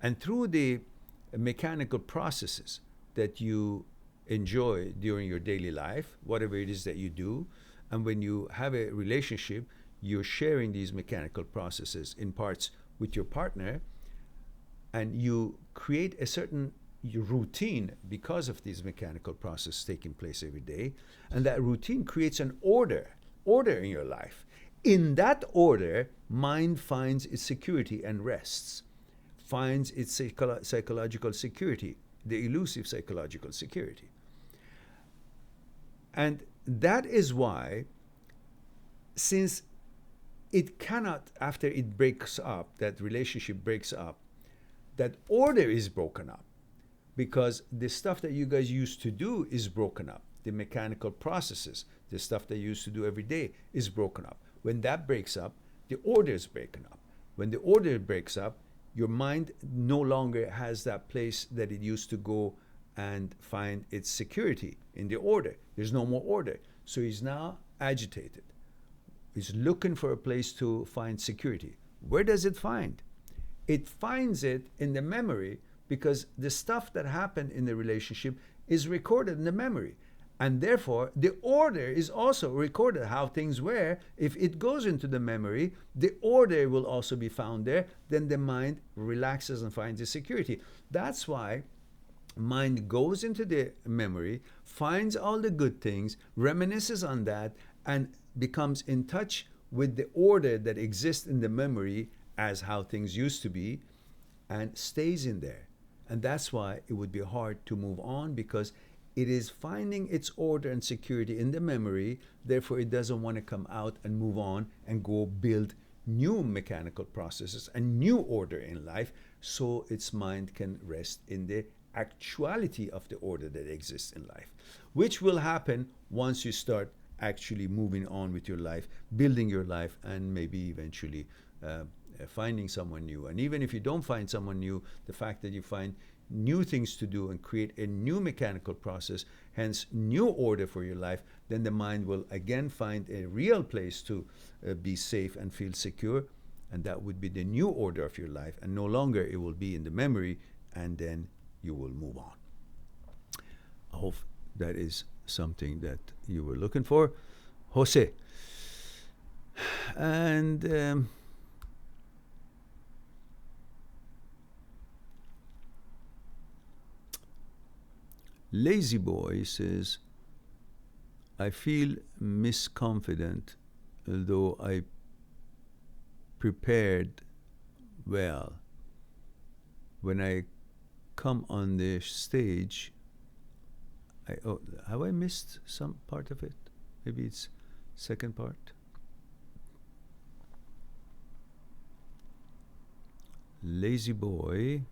S1: And through the mechanical processes that you enjoy during your daily life, whatever it is that you do, and when you have a relationship, you're sharing these mechanical processes in parts with your partner, and you create a certain routine because of these mechanical processes taking place every day, and that routine creates an order in your life. In that order, mind finds its security and rests, finds its psychological security, the elusive psychological security. And that is why, since it cannot, after it breaks up, that relationship breaks up, that order is broken up, because the stuff that you guys used to do is broken up. The mechanical processes, the stuff that you used to do every day is broken up. When that breaks up, the order is broken up. When the order breaks up, your mind no longer has that place that it used to go and find its security in the order. There's no more order. So he's now agitated. He's looking for a place to find security. Where does it find? It finds it in the memory, because the stuff that happened in the relationship is recorded in the memory. And therefore, the order is also recorded, how things were. If it goes into the memory, the order will also be found there. Then the mind relaxes and finds the security. That's why mind goes into the memory, finds all the good things, reminisces on that, and becomes in touch with the order that exists in the memory as how things used to be, and stays in there. And that's why it would be hard to move on, because it is finding its order and security in the memory. Therefore, it doesn't want to come out and move on and go build new mechanical processes and new order in life, so its mind can rest in the actuality of the order that exists in life, which will happen once you start actually moving on with your life, building your life, and maybe eventually finding someone new. And even if you don't find someone new, the fact that you find new things to do and create a new mechanical process, hence new order for your life, then the mind will again find a real place to be safe and feel secure, and that would be the new order of your life, and no longer it will be in the memory, and then you will move on. I hope that is something that you were looking for, Jose. And Lazy Boy says, I feel misconfident, although I prepared well. When I come on the stage, have I missed some part of it? Maybe it's second part. Lazy boy.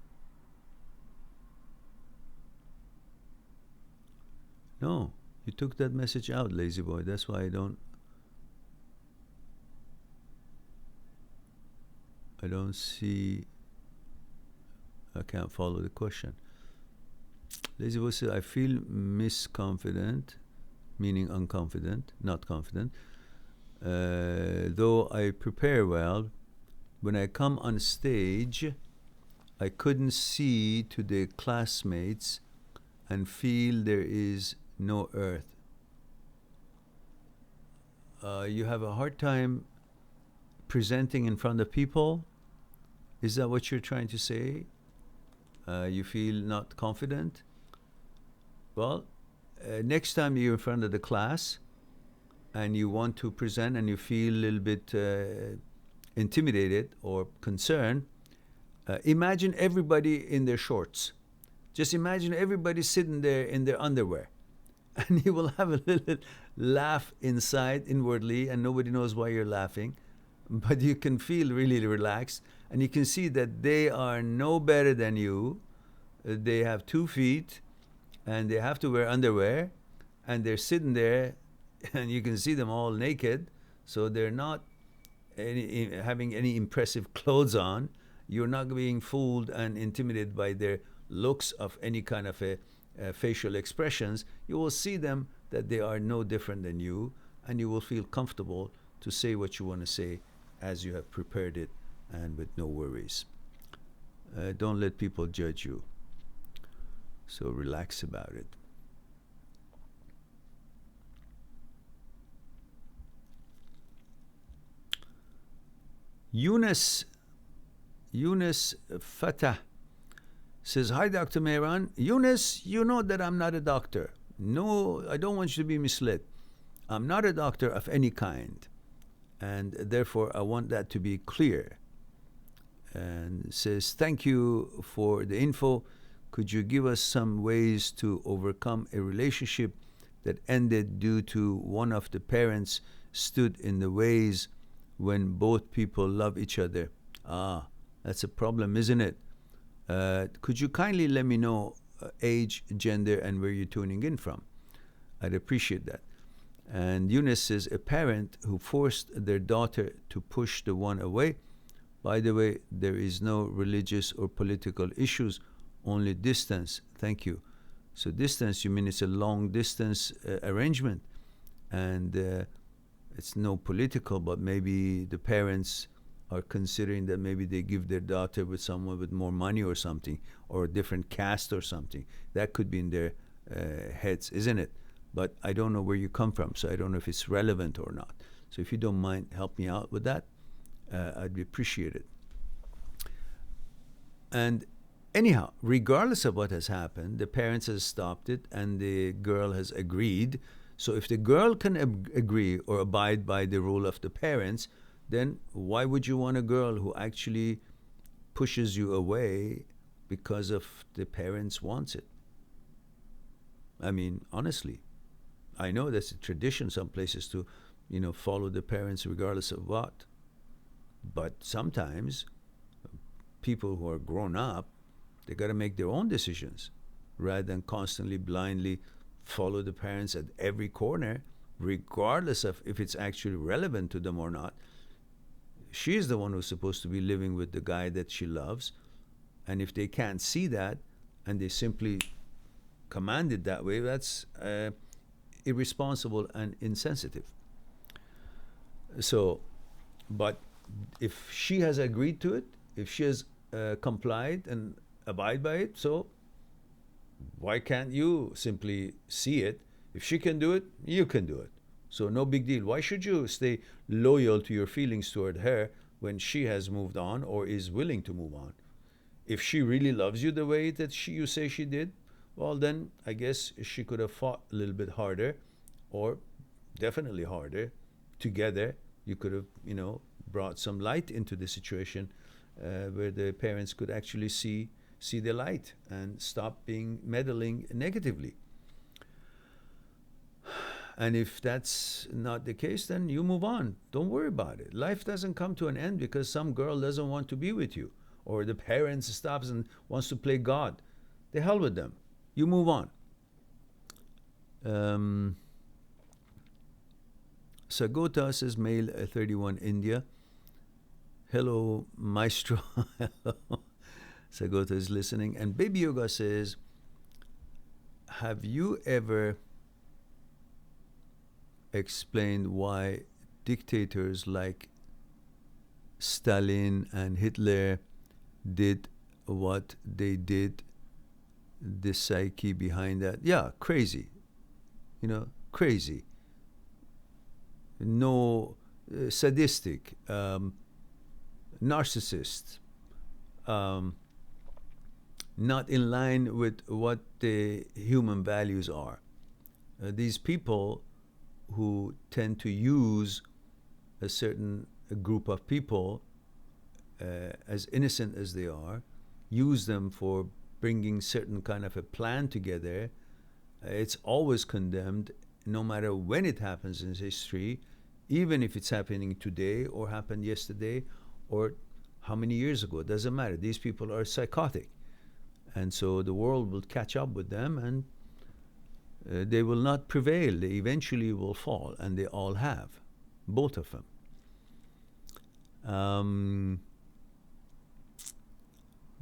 S1: No, you took that message out, lazy boy. That's why I don't see, I can't follow the question. Lazy boy says, I feel misconfident, meaning unconfident, not confident. Though I prepare well, when I come on stage, I couldn't see to the classmates and feel there is no earth. You have a hard time presenting in front of people? Is that what you're trying to say? You feel not confident? Well, next time you're in front of the class and you want to present and you feel a little bit intimidated or concerned, imagine everybody in their shorts. Just imagine everybody sitting there in their underwear. And you will have a little laugh inside, inwardly, and nobody knows why you're laughing. But you can feel really relaxed, and you can see that they are no better than you. They have 2 feet, and they have to wear underwear, and they're sitting there, and you can see them all naked, so they're not having any impressive clothes on. You're not being fooled and intimidated by their looks of any kind of facial expressions. You will see them that they are no different than you, and you will feel comfortable to say what you want to say as you have prepared it and with no worries. Don't let people judge you. So relax about it. Yunus Fatah says, hi, Dr. Mehran. Yunus, you know that I'm not a doctor. No, I don't want you to be misled. I'm not a doctor of any kind. And therefore, I want that to be clear. And says, thank you for the info. Could you give us some ways to overcome a relationship that ended due to one of the parents stood in the ways when both people love each other? Ah, that's a problem, isn't it? Could you kindly let me know age, gender, and where you're tuning in from? I'd appreciate that. And Eunice says, a parent who forced their daughter to push the one away. By the way, there is no religious or political issues, only distance. Thank you. So distance, you mean it's a long distance arrangement. And it's no political, but maybe the parents are considering that maybe they give their daughter with someone with more money or something, or a different caste or something. That could be in their heads, isn't it? But I don't know where you come from, so I don't know if it's relevant or not. So if you don't mind, help me out with that. I'd appreciate it. And anyhow, regardless of what has happened, the parents has stopped it and the girl has agreed. So if the girl can agree or abide by the rule of the parents, then why would you want a girl who actually pushes you away because of the parents wants it? I mean, honestly, I know that's a tradition some places to, follow the parents regardless of what. But sometimes people who are grown up, they got to make their own decisions rather than constantly blindly follow the parents at every corner, regardless of if it's actually relevant to them or not. She's the one who's supposed to be living with the guy that she loves. And if they can't see that and they simply command it that way, that's irresponsible and insensitive. So, but if she has agreed to it, if she has complied and abide by it, so why can't you simply see it? If she can do it, you can do it. So no big deal. Why should you stay loyal to your feelings toward her when she has moved on or is willing to move on? If she really loves you the way that you say she did, well, then I guess she could have fought a little bit harder, or definitely harder. Together, you could have, brought some light into the situation where the parents could actually see the light and stop being meddling negatively. And if that's not the case, then you move on. Don't worry about it. Life doesn't come to an end because some girl doesn't want to be with you, or the parents stops and wants to play God. The hell with them. You move on. Sagota says, male 31, India. Hello, Maestro. Hello. Sagota is listening. And Baby Yoga says, have you ever explained why dictators like Stalin and Hitler did what they did? The psyche behind that? Yeah, crazy. Crazy. No, sadistic, narcissist, not in line with what the human values are. These people who tend to use a certain group of people, as innocent as they are, use them for bringing certain kind of a plan together. It's always condemned, no matter when it happens in history, even if it's happening today or happened yesterday or how many years ago. It doesn't matter. These people are psychotic. And so the world will catch up with them, and they will not prevail. They eventually will fall, and they all have, both of them.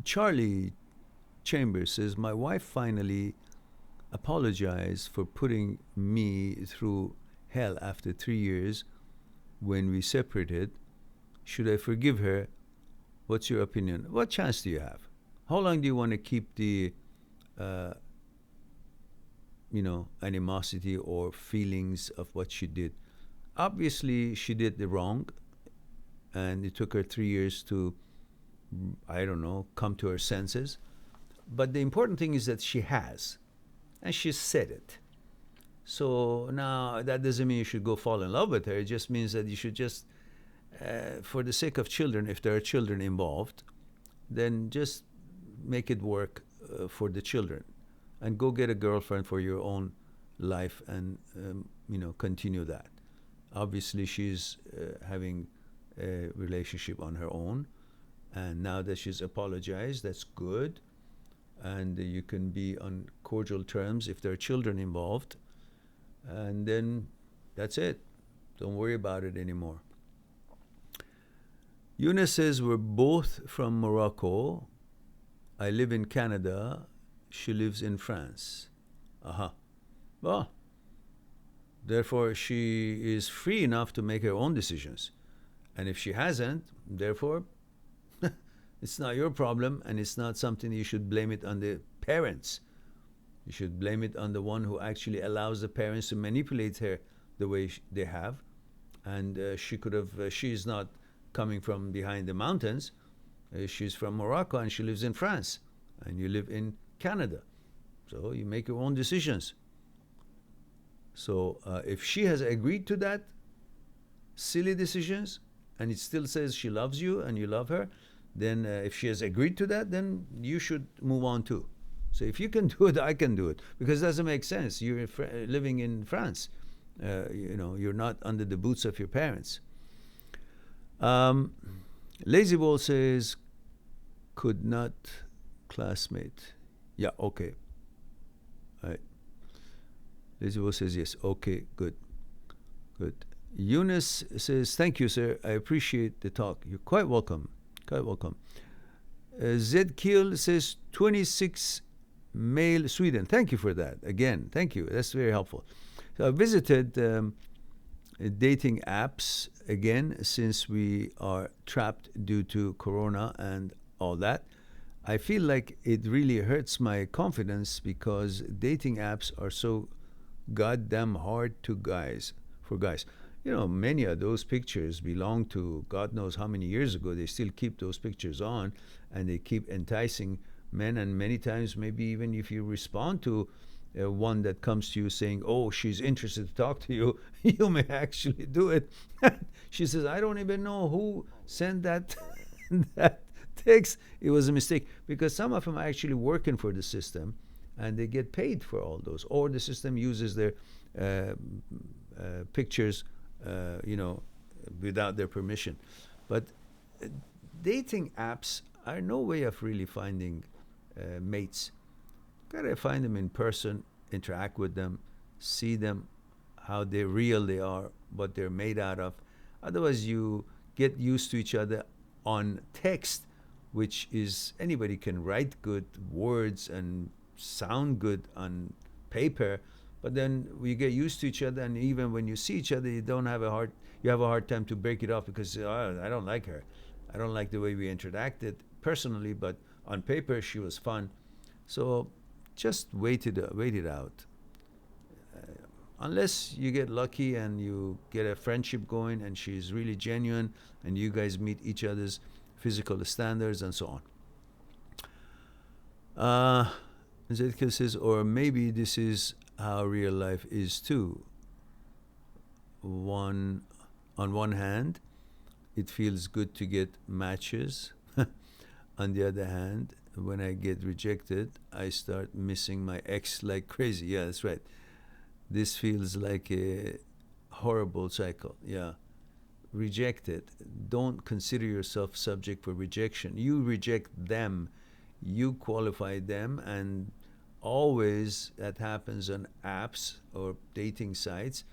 S1: Charlie Chambers says, my wife finally apologized for putting me through hell after 3 years when we separated. Should I forgive her? What's your opinion? What chance do you have? How long do you want to keep the animosity or feelings of what she did? Obviously, she did the wrong, and it took her 3 years to, come to her senses. But the important thing is that she has, and she said it. So now that doesn't mean you should go fall in love with her. It just means that you should just, for the sake of children, if there are children involved, then just make it work for the children, and go get a girlfriend for your own life, and continue that. Obviously, she's having a relationship on her own, and now that she's apologized, that's good, and you can be on cordial terms if there are children involved, and then that's it. Don't worry about it anymore. Yunus says, we're both from Morocco. I live in Canada. She lives in France. Well, therefore, she is free enough to make her own decisions. And if she hasn't, therefore, it's not your problem, and it's not something you should blame it on the parents. You should blame it on the one who actually allows the parents to manipulate her the way they have. And she's not coming from behind the mountains. She's from Morocco, and she lives in France, and you live in Canada. So you make your own decisions. So if she has agreed to that silly decisions, and it still says she loves you and you love her, then if she has agreed to that, then you should move on too. So if you can do it, I can do it, because it doesn't make sense. You're living in France. You're not under the boots of your parents. Lazy Ball says, could not classmate. Yeah, okay. All right. Lazy Ball says yes. Okay, good. Eunice says, thank you, sir. I appreciate the talk. You're quite welcome. Quite welcome. Zed Kiel says, 26 male Sweden. Thank you for that. Again, thank you. That's very helpful. So I visited dating apps again since we are trapped due to Corona and all that. I feel like it really hurts my confidence because dating apps are so goddamn hard for guys. Many of those pictures belong to God knows how many years ago. They still keep those pictures on, and they keep enticing men. And many times, maybe even if you respond to one that comes to you saying, oh, she's interested to talk to you, you may actually do it. She says, I don't even know who sent that that text. It was a mistake, because some of them are actually working for the system, and they get paid for all those, or the system uses their pictures without their permission. But dating apps, are no way of really finding mates. Gotta find them in person, interact with them, see them, how real they are, what they're made out of. Otherwise, you get used to each other on text, which is anybody can write good words and sound good on paper, but then we get used to each other, and even when you see each other, you have a hard time to break it off because I don't like her. I don't like the way we interacted personally, but on paper she was fun. So just wait it out. Unless you get lucky and you get a friendship going and she's really genuine and you guys meet each other's physical standards and so on. Zetka says, or maybe this is how real life is too. On one hand, it feels good to get matches. On the other hand, when I get rejected, I start missing my ex like crazy. Yeah, that's right. This feels like a horrible cycle. Yeah. Rejected. Don't consider yourself subject for rejection. You reject them. You qualify them, and always that happens on apps or dating sites.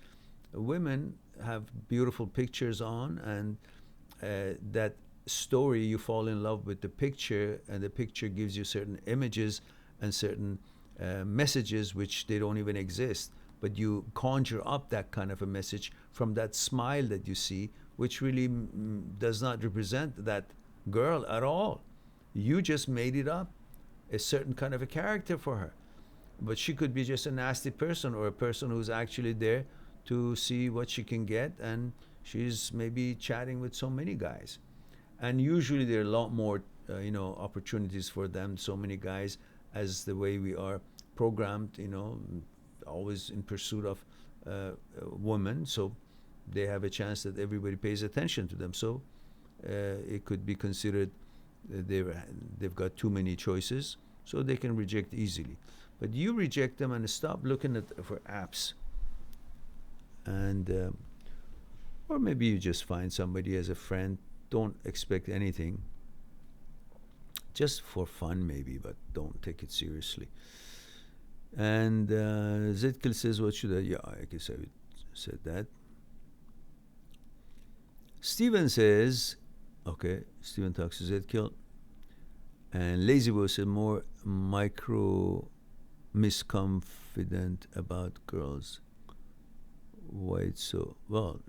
S1: Women have beautiful pictures on, and that story, you fall in love with the picture, and the picture gives you certain images and certain messages which they don't even exist, but you conjure up that kind of a message from that smile that you see, which really does not represent that girl at all. You just made it up, a certain kind of a character for her, but she could be just a nasty person, or a person who's actually there to see what she can get, and she's maybe chatting with so many guys. And usually there are a lot more opportunities for them, so many guys, as the way we are programmed, always in pursuit of women, so they have a chance that everybody pays attention to them. So it could be considered they've got too many choices, so they can reject easily. But you reject them and stop looking for apps, and or maybe you just find somebody as a friend. Don't expect anything, just for fun maybe, but don't take it seriously. And Zetkil says, what should I? Yeah, I guess I said that. Steven says, okay, Steven talks to Zetkil. And Lazy Boy said, more misconfident about girls. Why it's so? Well,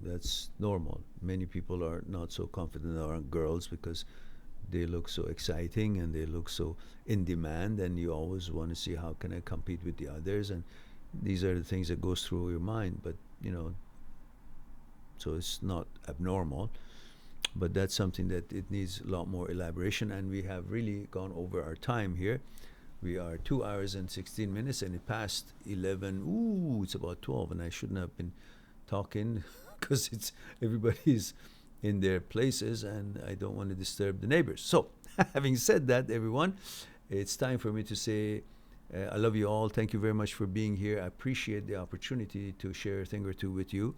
S1: that's normal. Many people are not so confident around girls because they look so exciting and they look so in demand, and you always want to see how can I compete with the others, and these are the things that goes through your mind. But so it's not abnormal, but that's something that it needs a lot more elaboration, and we have really gone over our time here. We are 2 hours and 16 minutes, and it passed 11. Ooh, it's about 12, and I shouldn't have been talking because everybody's in their places, and I don't want to disturb the neighbors. So, having said that, everyone, it's time for me to say I love you all. Thank you very much for being here. I appreciate the opportunity to share a thing or two with you,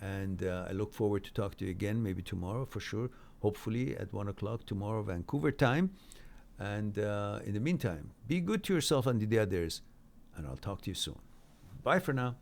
S1: and I look forward to talk to you again, maybe tomorrow for sure, hopefully at 1 o'clock tomorrow, Vancouver time. And in the meantime, be good to yourself and the others, and I'll talk to you soon. Bye for now.